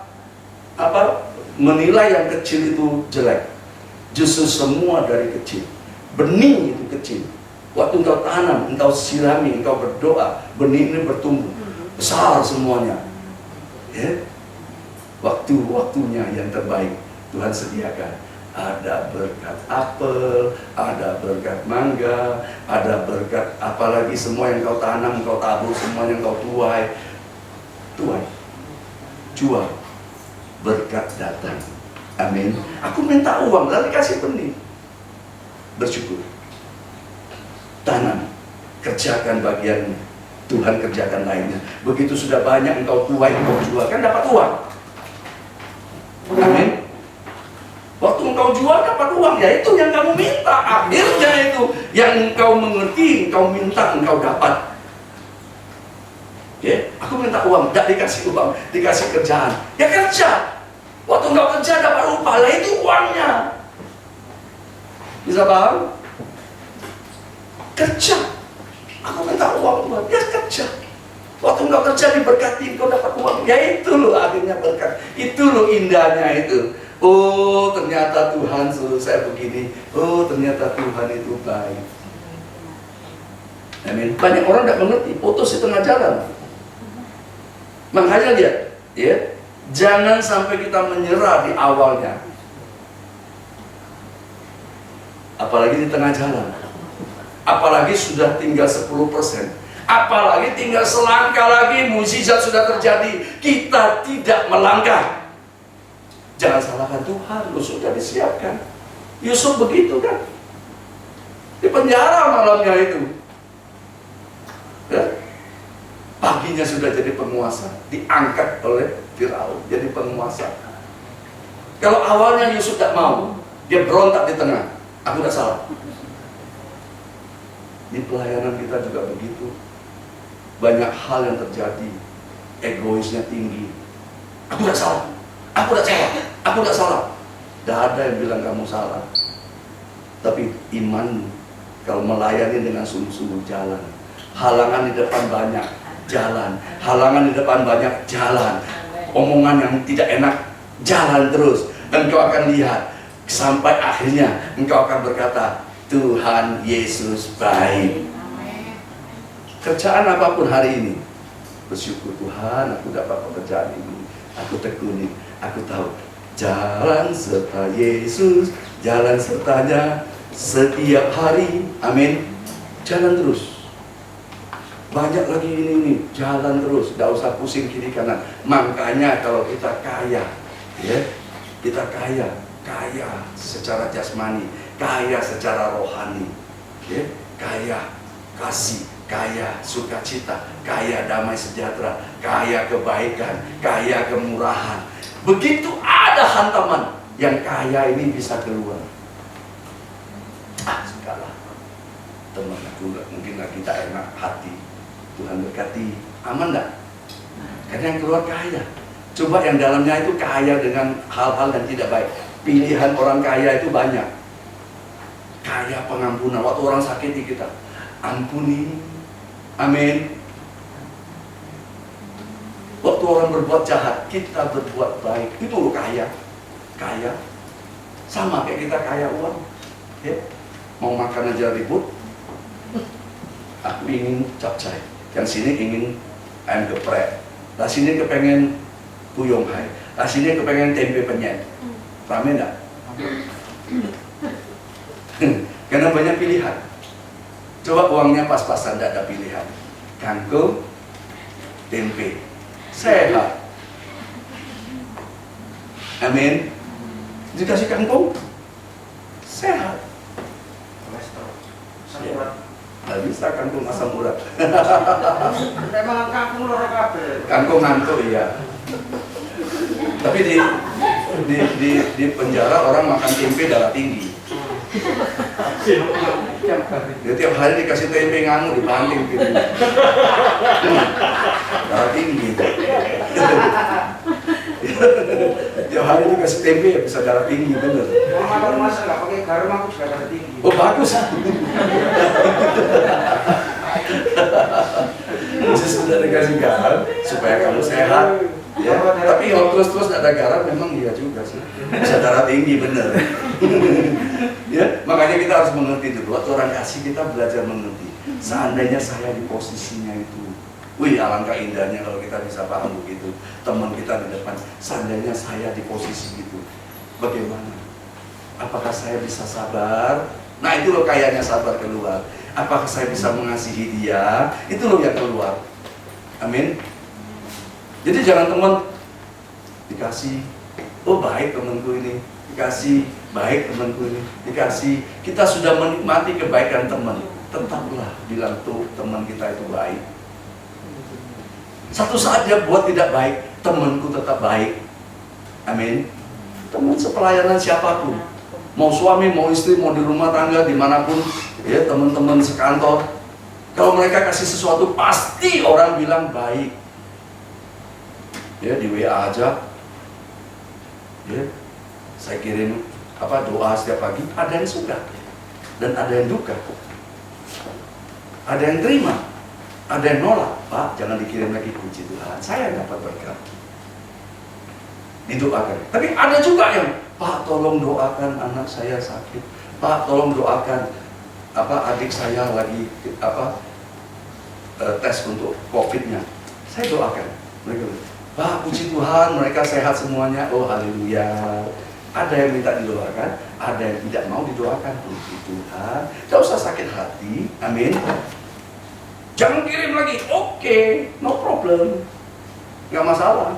menilai yang kecil itu jelek. Justru semua dari kecil. Benih itu kecil. Waktu engkau tanam, engkau sirami, engkau berdoa, benih ini bertumbuh besar semuanya. Ya, waktu-waktunya yang terbaik Tuhan sediakan. Ada berkat apel, ada berkat mangga, ada berkat apalagi semua yang kau tanam, kau tabur, semua yang kau tuai, jual, berkat datang. Amin. Aku minta uang, lalu kasih benih. Bersyukur. tanam, kerjakan bagiannya, Tuhan kerjakan lainnya. Begitu sudah banyak engkau tuai, engkau jual, kan dapat uang. Amin. Waktu engkau jual dapat uang, ya itu yang kamu minta. Akhirnya itu yang engkau mengerti, engkau minta, engkau dapat. Ya, aku minta uang, tidak dikasih uang, dikasih kerjaan. Ya kerja. Waktu engkau kerja dapat upah, lah itu uangnya. Bisa paham? Kerja. Aku minta uang Tuhan, ya kerja. Waktu engkau kerja diberkati, engkau dapat uang. Ya itu loh akhirnya berkat. Itu loh indahnya itu. Oh ternyata Tuhan suruh saya begini. Oh ternyata Tuhan itu baik. Amin. Banyak orang tidak mengerti, putus di tengah jalan. Makanya lihat, ya, jangan sampai kita menyerah di awalnya, apalagi di tengah jalan, apalagi sudah tinggal 10%, apalagi tinggal selangkah lagi mukjizat sudah terjadi, kita tidak melangkah. Jangan salahkan Tuhan, Yusuf sudah disiapkan. Yusuf begitu kan, di penjara malamnya itu, ya. Paginya sudah jadi penguasa, diangkat oleh Firaun jadi penguasa. Kalau awalnya Yusuf tidak mau, dia berontak di tengah, aku tidak salah. Di pelayanan kita juga begitu. Banyak hal yang terjadi, egoisnya tinggi. Aku tidak salah, aku tidak salah, aku tidak salah. Tidak ada yang bilang kamu salah. Tapi iman, kalau melayani dengan sungguh-sungguh jalan. Halangan di depan banyak, jalan. Halangan di depan banyak, jalan. Omongan yang tidak enak, jalan terus. Dan kau akan lihat, sampai akhirnya engkau akan berkata, Tuhan Yesus baik. Kerjaan apapun hari ini, bersyukur Tuhan, aku dapat pekerjaan ini. Aku tekuni, aku tahu jalan serta Yesus, jalan sertanya setiap hari. Amin. Jalan terus. Banyak lagi ini, jalan terus, tidak usah pusing kiri kanan. Makanya kalau kita kaya, ya, kita kaya secara jasmani, kaya secara rohani, ya, kaya kasih, kaya sukacita, kaya damai sejahtera, kaya kebaikan, kaya kemurahan. Begitu ada hantaman, yang kaya ini bisa keluar. Sudahlah, teman aku mungkin lagi tak enak hati. Tuhan berkati, aman enggak? Karena yang keluar kaya. Coba yang dalamnya itu kaya dengan hal-hal yang tidak baik. Pilihan orang kaya itu banyak. Kaya pengampunan. Waktu orang sakiti kita, ampuni. Amin. Waktu orang berbuat jahat, kita berbuat baik. Itu loh kaya. Kaya. Sama kayak kita kaya uang. Ya. Mau makan aja ribut. Aku ingin capcay. Yang sini ingin ayam geprek, lah sini kepengen kuyong hai, lah sini kepengen tempe penyet. Rame enggak? Karena banyak pilihan. Coba uangnya pas-pasan, tidak ada pilihan. Kangkung, tempe, sehat. Amin. Dikasih kangkung, sehat. Nggak bisa kangkung asam urat. Memang kangkung loro kabeh. Kangkung ngantuk iya. Tapi di penjara orang makan tempe darah tinggi. Dia tiap hari dikasih tempe ngangu dipanting gitu. Darah tinggi. Tiap hari dikasih tempe ya bisa darah tinggi bener. Kalau makan masa nggak pakai garam aku juga darah tinggi. Oh bagus. Sudah dikasih garam supaya kamu sehat. Ya, tapi kalau terus-terus ada garam memang iya juga sih. Bisa darah tinggi bener. Ya, makanya kita harus mengerti dulu. Waktu orang kasih kita belajar mengerti. Seandainya saya di posisinya itu, wih alangkah indahnya kalau kita bisa paham begitu. Teman kita di depan, seandainya saya di posisi itu, bagaimana? Apakah saya bisa sabar? Nah itu loh kayaknya sabar keluar. Apakah saya bisa mengasihi dia? Itu loh yang keluar. Amin. Jadi jangan teman dikasih, oh baik temanku ini, dikasih, baik temanku ini, dikasih. Kita sudah menikmati kebaikan teman, tetaplah bilang tuh teman kita itu baik. Satu saat dia buat tidak baik, temanku tetap baik. Amin. Teman sepelayanan siapapun, mau suami, mau istri, mau di rumah tangga, dimanapun, ya teman-teman sekantor, kalau mereka kasih sesuatu pasti orang bilang baik. Ya di WA aja, ya saya kirim doa setiap pagi, ada yang suka dan ada yang duka, ada yang terima, ada yang nolak. Pak, jangan dikirim lagi, puji Tuhan, saya dapat berkat. Didoakan. Tapi ada juga yang, Pak, tolong doakan anak saya sakit. Pak, tolong doakan adik saya lagi tes untuk COVID-nya. Saya doakan. Mereka, Pak, puji Tuhan, mereka sehat semuanya. Oh, haleluya. Ada yang minta didoakan, ada yang tidak mau didoakan. Puji Tuhan. Tidak usah sakit hati. Amin. Jangan kirim lagi. Oke, no problem. Nggak masalah.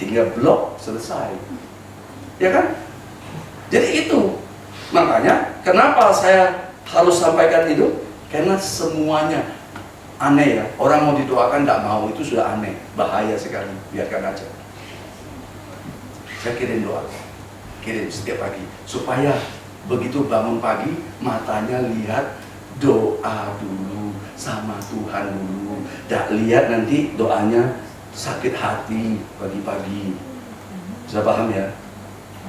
Tinggal blok, selesai. Ya kan? Jadi itu. Makanya, kenapa saya harus sampaikan itu? Karena semuanya aneh ya. Orang mau didoakan, tidak mau, itu sudah aneh. Bahaya sekali. Biarkan aja. Saya kirim doa. Kirim setiap pagi. Supaya begitu bangun pagi, matanya lihat doa dulu sama Tuhan dulu. Tidak lihat nanti doanya sakit hati pagi-pagi. Sudah paham ya?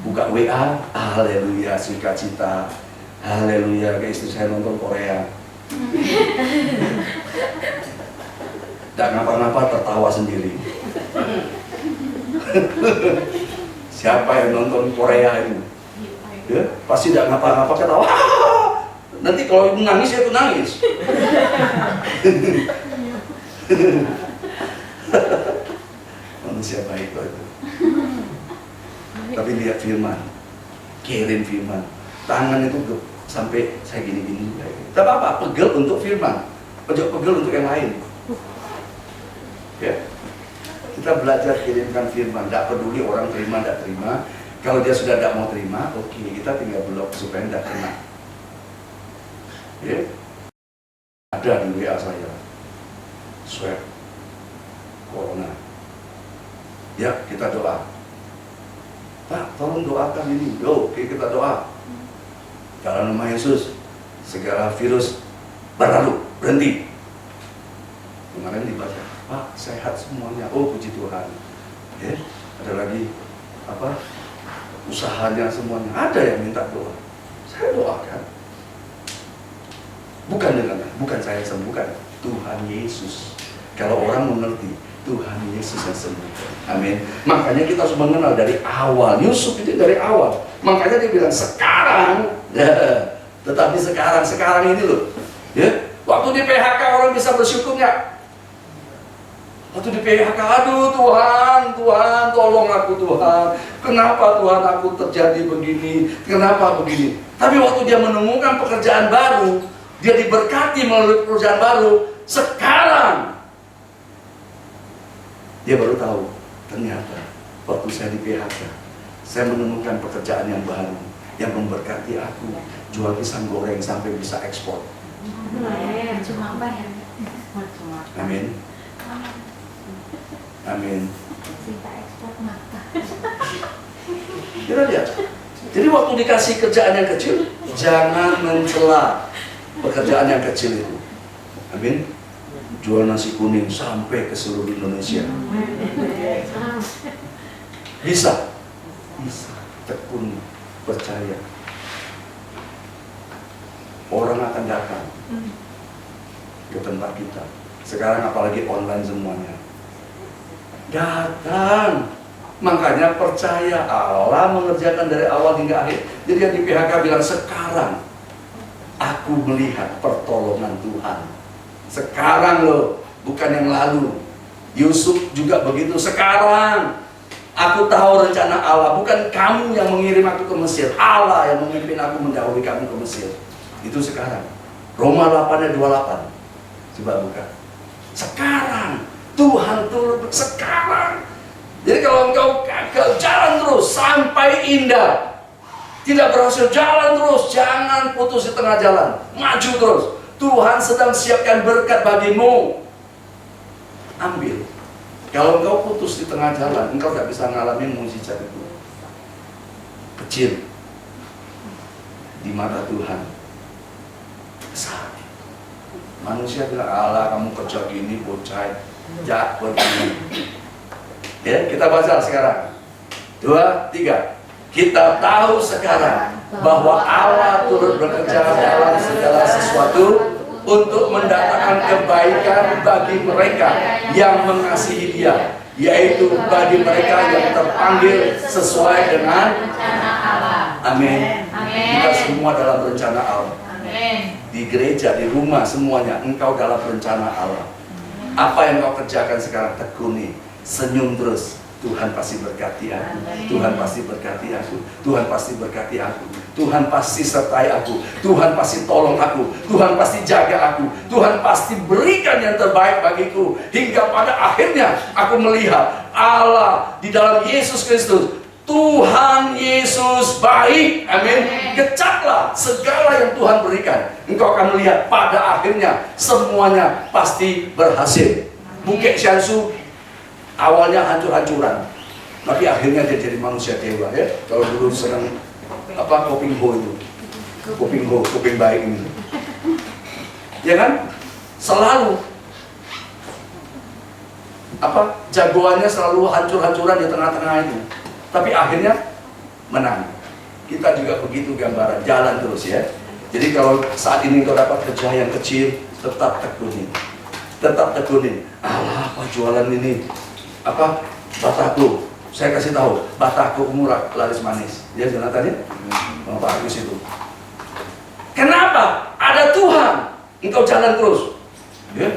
Buka WA, haleluya, sukacita, haleluya, kayak istri saya nonton Korea. Tidak ngapa-ngapa, tertawa sendiri. Siapa yang nonton Korea itu? Ya, pasti tidak ngapa-ngapa, ketawa. Nanti kalau ibu nangis, ya aku nangis. Manusia baik loh itu. Tapi lihat firman, kirim firman, tangan itu sampai saya gini-gini. Tidak apa-apa, pegel untuk firman, pegel untuk yang lain. Ya, kita belajar kirimkan firman. Tidak peduli orang terima tidak terima. Kalau dia sudah tidak mau terima, oke, kita tinggal blok supaya tidak kena. Ya, ada di WA saya, swab corona. Ya, kita doa. Pak, tolong doakan ini. Oke, kita doa. Dalam nama Yesus, segala virus berlalu, berhenti. Kemarin dibaca, Pak, sehat semuanya. Oh, puji Tuhan. Ya, ada lagi usahanya semuanya. Ada yang minta doa. Saya doakan. Bukan saya sembuhkan, Tuhan Yesus. Kalau orang mengerti, Tuhan Yesus yang sembuhkan. Amin. Makanya kita harus mengenal dari awal. Yusuf itu dari awal. Makanya dia bilang sekarang, tetapi sekarang ini loh. Ya, waktu di PHK orang bisa bersyukur nggak? Waktu di PHK, aduh Tuhan, tolong aku Tuhan. Kenapa Tuhan aku terjadi begini? Kenapa begini? Tapi waktu dia menemukan pekerjaan baru, dia diberkati melalui pekerjaan baru. Sekarang dia baru tahu, ternyata waktu saya di PHK, saya menemukan pekerjaan yang baru yang memberkati aku, jual pisang goreng sampai bisa ekspor. Cuma apa ya? Amin. Amin. Kita ekspor mata. Kita lihat. Jadi waktu dikasih kerjaan yang kecil, jangan mencela pekerjaan yang kecil itu. Amin. Jual nasi kuning sampai ke seluruh Indonesia. Bisa. Tekun, percaya. Orang akan datang ke tempat kita. Sekarang apalagi online semuanya. Datang. Makanya percaya Allah mengerjakan dari awal hingga akhir. Jadi yang di PHK bilang sekarang aku melihat pertolongan Tuhan. Sekarang loh, bukan yang lalu. Yusuf juga begitu. Sekarang aku tahu rencana Allah. Bukan kamu yang mengirim aku ke Mesir, Allah yang memimpin aku mendahului kamu ke Mesir. Itu sekarang. Roma 8 ayat 28. Coba buka. Sekarang Tuhan turun sekarang. Jadi kalau engkau gagal, jalan terus sampai indah. Tidak berhasil, jalan terus. Jangan putus di tengah jalan. Maju terus. Tuhan sedang siapkan berkat bagimu. Ambil. Kalau engkau putus di tengah jalan, engkau tidak bisa ngalamin mujizat itu. Kecil di mata Tuhan, besar. Manusia bilang, Allah kamu kerja gini bocah, jahat begini. Ya, kita baca sekarang. 2, 3. Kita tahu sekarang bahwa Allah turut bekerja dalam segala sesuatu untuk mendatangkan kebaikan bagi mereka yang mengasihi Dia, yaitu bagi mereka yang terpanggil sesuai dengan rencana Allah. Amin. Amin. Kita semua dalam rencana Allah. Amin. Di gereja, di rumah, semuanya engkau dalam rencana Allah. Apa yang kau kerjakan sekarang, tekuni, senyum terus. Tuhan pasti berkati aku. Tuhan pasti berkati aku. Tuhan pasti berkati aku. Tuhan pasti sertai aku. Tuhan pasti tolong aku. Tuhan pasti jaga aku. Tuhan pasti berikan yang terbaik bagiku. Hingga pada akhirnya aku melihat Allah di dalam Yesus Kristus. Tuhan Yesus baik. Amin. Kecaplah segala yang Tuhan berikan. Engkau akan melihat pada akhirnya semuanya pasti berhasil. Bukit Shansu awalnya hancur-hancuran, tapi akhirnya dia jadi manusia dewa, ya. Kalau dulu sedang Koping Ho itu, Koping baik ini, ya kan? Selalu jagoannya selalu hancur-hancuran di tengah-tengah itu, tapi akhirnya menang. Kita juga begitu gambaran, jalan terus ya. Jadi kalau saat ini kau dapat kerja yang kecil, tetap tekunin, apa jualan ini? Batako, saya kasih tahu, Batako murah, laris manis. Ya Jonathan ya, Bapak Agus itu. Kenapa? Ada Tuhan. Engkau jalan terus. Ya,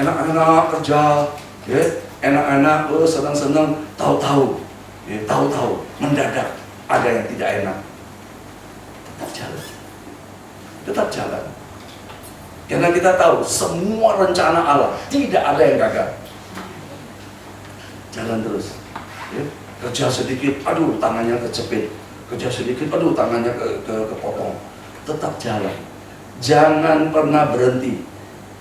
enak-enak kerja, ya, enak-enak, senang-senang, tahu-tahu, ya, tahu-tahu, mendadak ada yang tidak enak. Tetap jalan. Karena kita tahu semua rencana Allah tidak ada yang gagal. Jalan terus, ya. Kerja sedikit, aduh tangannya kecepit. Kerja sedikit, aduh tangannya kepotong. Tetap jalan, jangan pernah berhenti,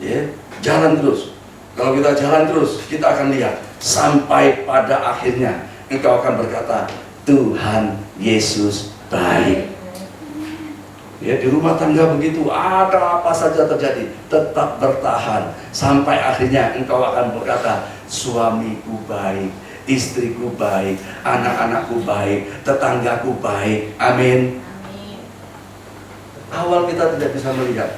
ya. Jalan terus. Kalau kita jalan terus, kita akan lihat sampai pada akhirnya engkau akan berkata, Tuhan Yesus baik. Ya, di rumah tangga begitu, ada apa saja terjadi, tetap bertahan sampai akhirnya engkau akan berkata, suamiku baik, istriku baik, anak-anakku baik, tetanggaku baik. Amin. Awal kita tidak bisa melihat,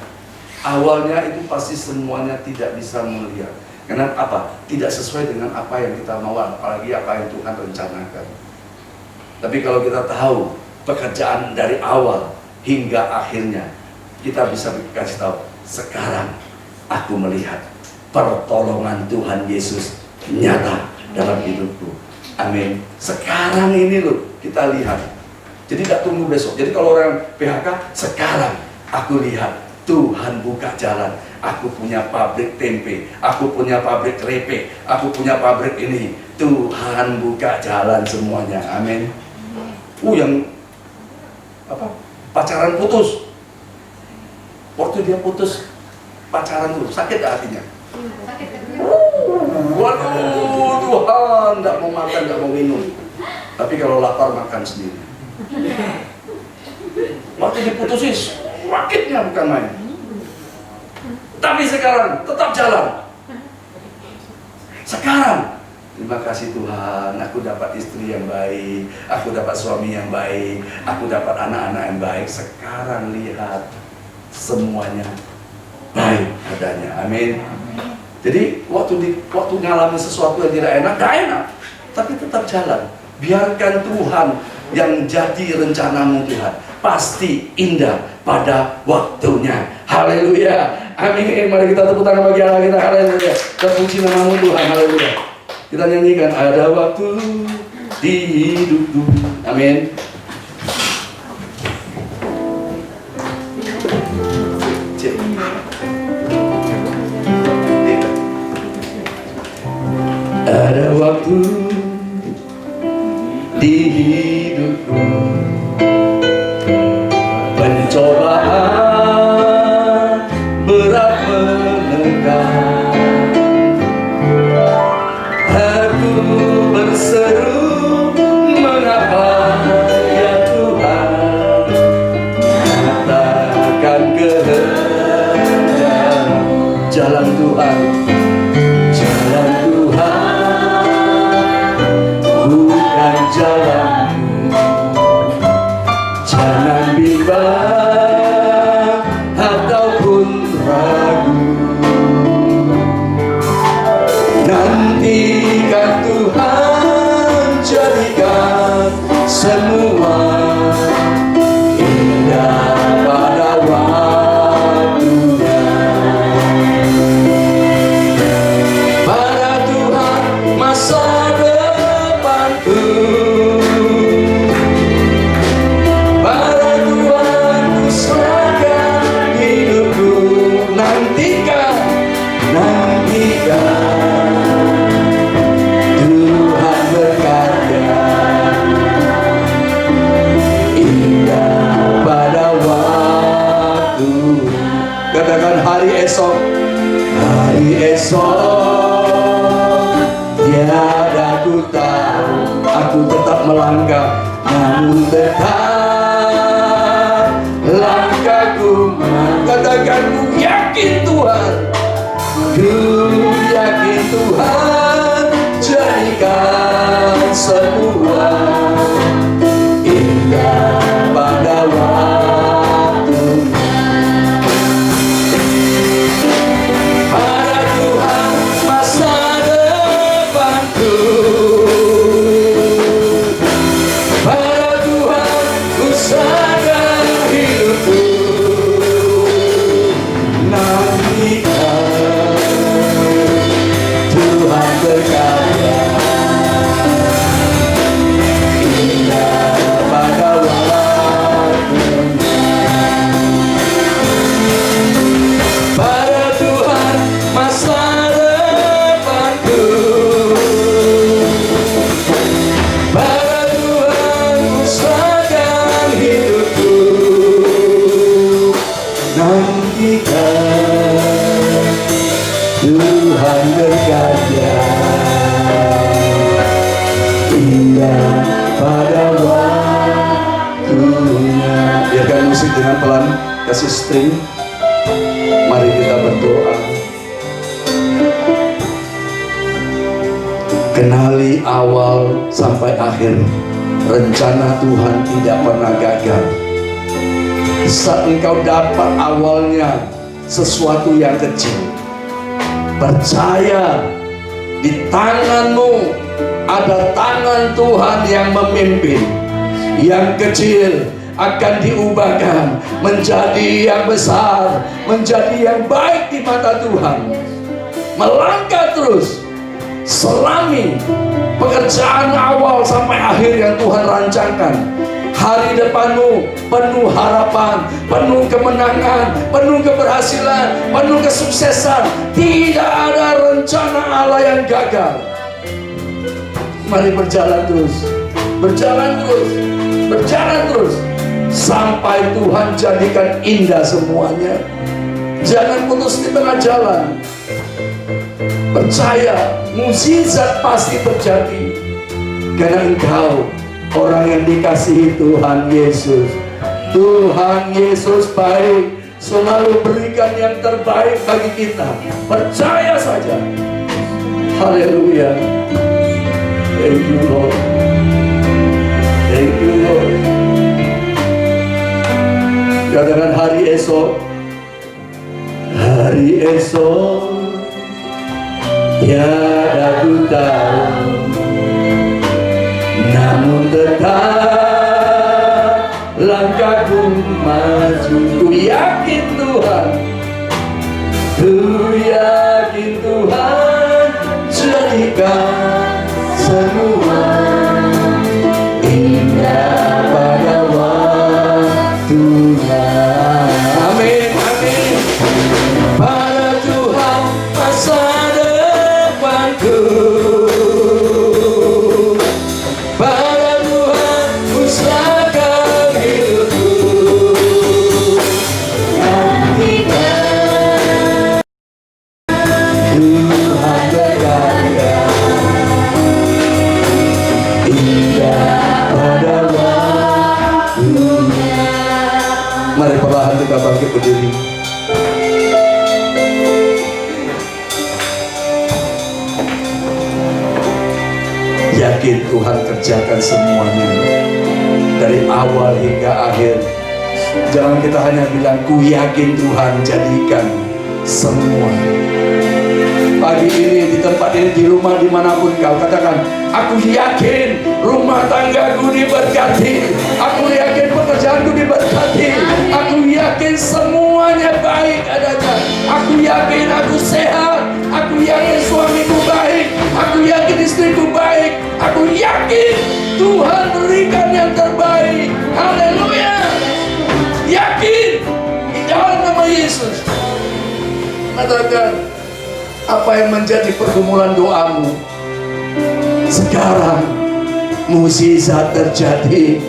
awalnya itu pasti semuanya tidak bisa melihat. Kenapa? Tidak sesuai dengan apa yang kita mau, apalagi apa yang Tuhan rencanakan. Tapi kalau kita tahu pekerjaan dari awal hingga akhirnya, kita bisa kasih tahu, sekarang aku melihat pertolongan Tuhan Yesus nyata dalam hidupku. Amin. Sekarang ini loh kita lihat. Jadi tidak tunggu besok. Jadi kalau orang PHK, sekarang aku lihat Tuhan buka jalan. Aku punya pabrik tempe, aku punya pabrik keripik, aku punya pabrik ini. Tuhan buka jalan semuanya. Amin. Yang pacaran putus. Waktu dia putus pacaran dulu, sakit gak hatinya? Waduh, Tuhan, gak mau makan, gak mau minum. Tapi kalau lapar makan sendiri. Waktu diputusin, sakitnya bukan main. Tapi sekarang tetap jalan. Sekarang, terima kasih Tuhan, aku dapat istri yang baik, aku dapat suami yang baik, aku dapat anak-anak yang baik. Sekarang lihat semuanya baik adanya. Amin. Jadi waktu ngalamin sesuatu yang tidak enak, gak enak, tapi tetap jalan. Biarkan Tuhan yang jadi rencanamu Tuhan, pasti indah pada waktunya. Haleluya. Amin. Mari kita tepuk tangan bagi Allah kita. Haleluya. Terpuji namamu Tuhan. Haleluya. Kita nyanyikan, ada waktu di hidupku. Amin. Ada waktu di hidupku, pencobaan berat Tuhan. Aku berseru, mengapa ya Tuhan, katakan kehendak. Jalan Tuhan, jalan Tuhan bukan jalanmu. Jangan bimbang ataupun ragu, nantikan Tuhan jadikan semua indah pada waktunya. Pada Tuhan masa depanku, pada Tuhan ku serahkan hidupku. Nantikan, nantikan Tuhan berkarya indah pada waktu. Katakan hari esok, hari esok tiada ku tahu. Aku tetap melangkah, namun tetap langkahku. Katakan ku yakin Tuhan, ku yakin Tuhan jadikan semua indah pada waktunya. Pada Tuhan masa depanku, pada Tuhan ku serahkan hidupku. Nantikan Tuhan berkarya indah pada waktunya. Pada Tuhan masa depanku, pada Tuhan ku serahkan hidupku. Nantikan Tuhan berkarya indah pada waktunya. Biarkan musik dengan pelan, kasih string. Mari kita berdoa. Kenali awal sampai akhir. Rencana Tuhan tidak pernah gagal. Saat engkau dapat awalnya sesuatu yang kecil, percaya di tanganmu ada tangan Tuhan yang memimpin. Yang kecil akan diubahkan menjadi yang besar, menjadi yang baik di mata Tuhan. Melangkah terus, selami pekerjaan awal sampai akhir yang Tuhan rancangkan. Hari depanmu penuh harapan, penuh kemenangan, penuh keberhasilan, penuh kesuksesan. Tidak ada rencana Allah yang gagal. Mari berjalan terus, berjalan terus, berjalan terus, sampai Tuhan jadikan indah semuanya. Jangan putus di tengah jalan. Percaya, mukjizat pasti terjadi, karena engkau orang yang dikasihi Tuhan Yesus. Tuhan Yesus baik, selalu berikan yang terbaik bagi kita. Percaya saja. Haleluya. Thank you Lord. Thank you Lord. Katakan hari esok, hari esok tiada ku tahu, namun tetap langkahku maju. Ku yakin Tuhan, ku yakin Tuhan jadikan semua indah pada waktunya. Amin, amin. Pada Tuhan masa depanku, pada Tuhan ku serahkan hidupku. Nantikan Tuhan kerjakan semuanya dari awal hingga akhir. Jangan kita hanya bilang ku yakin Tuhan jadikan semua. Pagi ini di tempat ini, di rumah, dimanapun kau, katakan aku yakin rumah tanggaku diberkati, aku yakin pekerjaanku diberkati, aku yakin semuanya baik adanya, aku yakin aku sehat, aku yakin suamiku baik, aku yakin istriku baik, aku yakin Tuhan berikan yang terbaik. Haleluya. Yakin di dalam nama Yesus. Katakan apa yang menjadi pergumulan doamu. Sekarang mukjizat terjadi.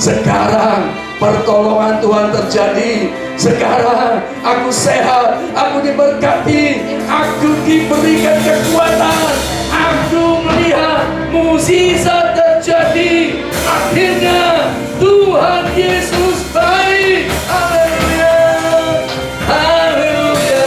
Sekarang pertolongan Tuhan terjadi. Sekarang aku sehat, aku diberkati, aku diberikan kekuatan, aku melihat mukjizat terjadi. Akhirnya Tuhan Yesus baik. Haleluya. Haleluya.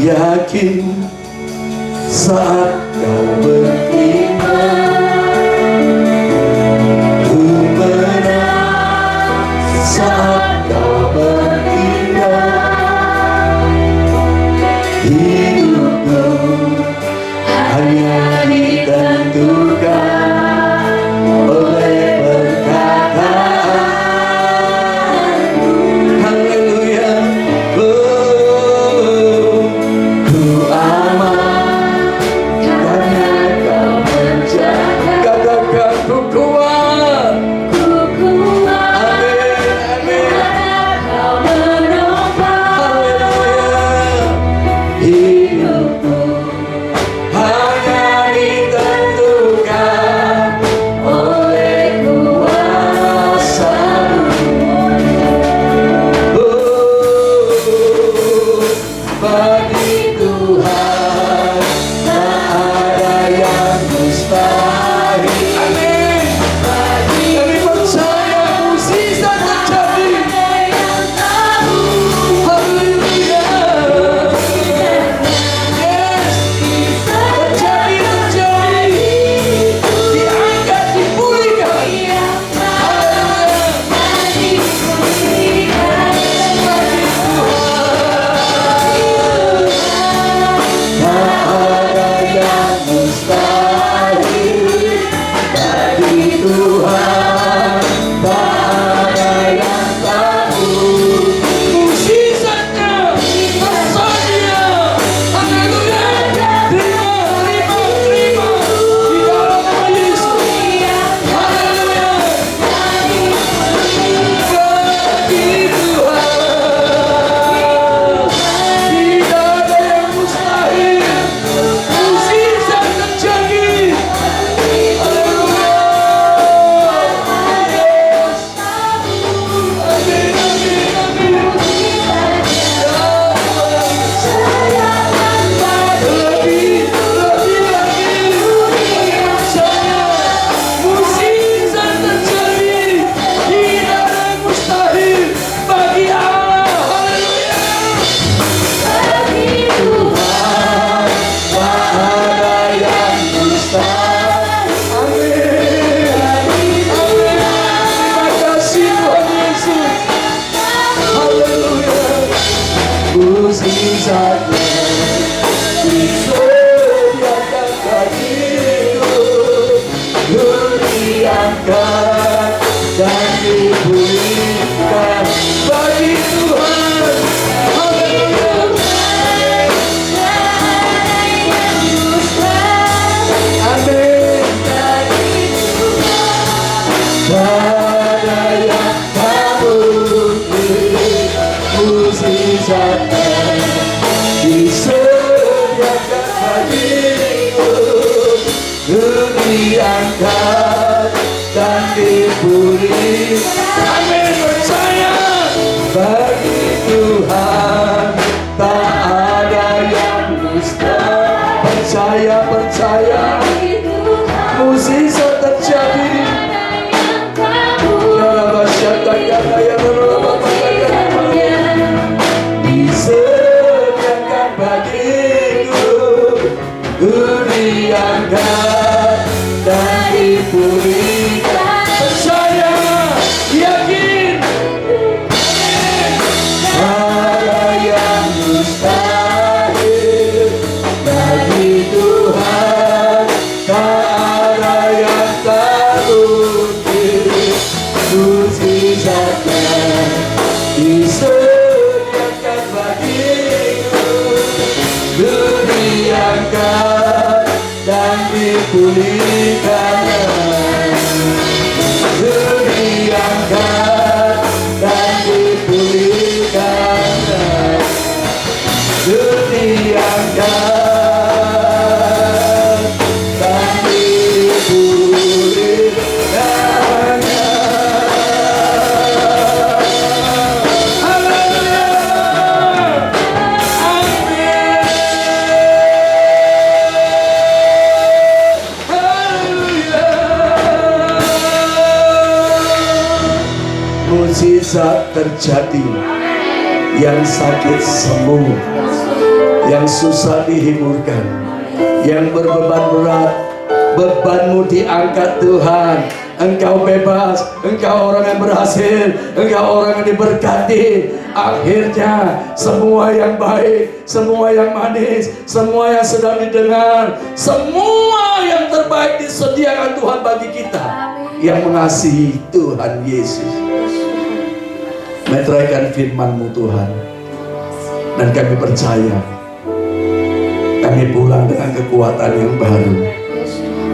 Yakin saat kau beriman, ku menang saat kau beriman. Hidupku hanya ditentukan oleh perkataanmu. Haleluya. Mukjizatnya disediakan bagiku, ku diangkat. diangkat dan dipulihkan. Amin, percaya bagi Tuhan tak ada yang mustahil. Percaya mukjizat terjadi. Disediakan bagiku, diangkat dan dipulihkan. Percaya, yakin, ada yang mustahil bagi Tuhan, tak ada yang tak mungkin. Mukjizatnya disediakan bagiku, diangkat dan dipulihkan. Diangkat dan dipulihkan. Diangkat dan dipulihkan. Haleluya. Amin. Haleluya. Mukjizat terjadi. Yang sakit sembuh, yang susah dihiburkan, yang berbeban berat, bebanmu diangkat Tuhan. Engkau bebas, engkau orang yang berhasil, engkau orang yang diberkati. Akhirnya semua yang baik, semua yang manis, semua yang sedang didengar, semua yang terbaik disediakan Tuhan bagi kita yang mengasihi Tuhan Yesus. Meteraikan firman-Mu Tuhan, dan kami percaya kami pulang dengan kekuatan yang baru,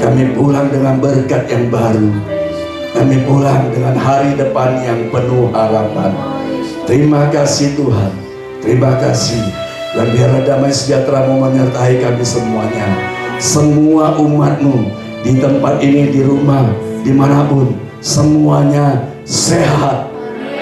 kami pulang dengan berkat yang baru, kami pulang dengan hari depan yang penuh harapan. Terima kasih Tuhan, terima kasih, dan biarlah damai sejahtera-Mu menyertai kami semuanya, semua umat-Mu di tempat ini, di rumah, dimanapun, semuanya sehat.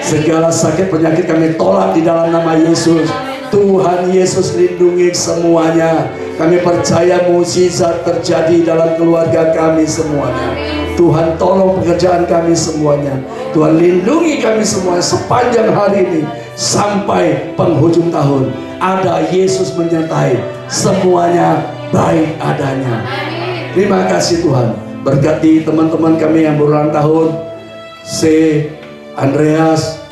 Segala sakit penyakit kami tolak di dalam nama Yesus. Tuhan Yesus lindungi semuanya. Kami percaya mukjizat terjadi dalam keluarga kami semuanya. Tuhan tolong pekerjaan kami semuanya. Tuhan lindungi kami semua sepanjang hari ini sampai penghujung tahun. Ada Yesus menyertai, semuanya baik adanya. Terima kasih Tuhan. Berkati teman-teman kami yang berulang tahun, Andreas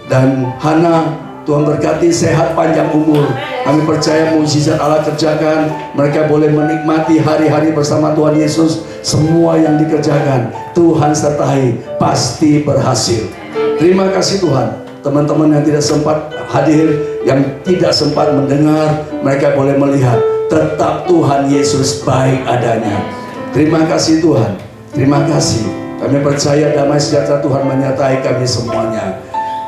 dan Hana, Tuhan berkati sehat panjang umur. Kami percaya mukjizat Allah kerjakan. Mereka boleh menikmati hari-hari bersama Tuhan Yesus. Semua yang dikerjakan Tuhan sertai, pasti berhasil. Terima kasih Tuhan. Teman-teman yang tidak sempat hadir, yang tidak sempat mendengar, mereka boleh melihat tetap Tuhan Yesus baik adanya. Terima kasih Tuhan. Terima kasih. Kami percaya damai sejahtera Tuhan menyertai kami semuanya.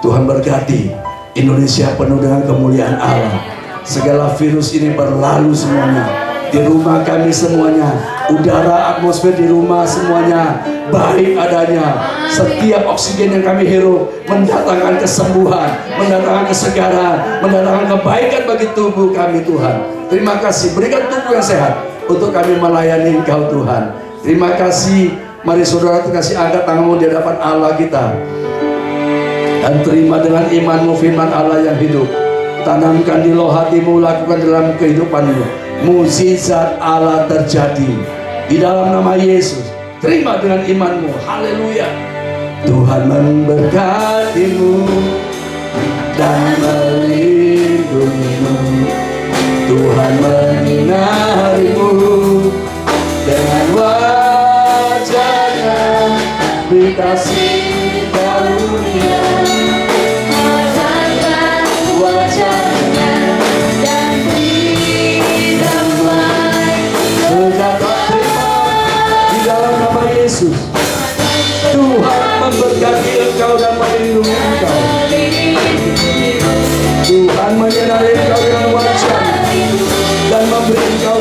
Tuhan berkati Indonesia penuh dengan kemuliaan Allah. Segala virus ini berlalu semuanya. Di rumah kami semuanya, udara atmosfer di rumah semuanya baik adanya. Setiap oksigen yang kami hirup mendatangkan kesembuhan, mendatangkan kesegaran, mendatangkan kebaikan bagi tubuh kami Tuhan. Terima kasih, berikan tubuh yang sehat untuk kami melayani Engkau Tuhan. Terima kasih. Mari saudara terkasih, angkat tanganmu di hadapan Allah kita dan terima dengan imanmu firman Allah yang hidup. Tanamkan di loh hatimu, lakukan dalam kehidupanmu. Mukjizat Allah terjadi di dalam nama Yesus. Terima dengan imanmu. Haleluya. Tuhan memberkatimu dan melindungimu. Tuhan menyinarimu dengan wajahnya, dikasih karunia. Angkatkan wajahnya dan beri damai sejahtera di dalam nama Yesus. Tuhan memberkati engkau dan melindungi engkau. Tuhan menyinari engkau dengan wajah dan memberi engkau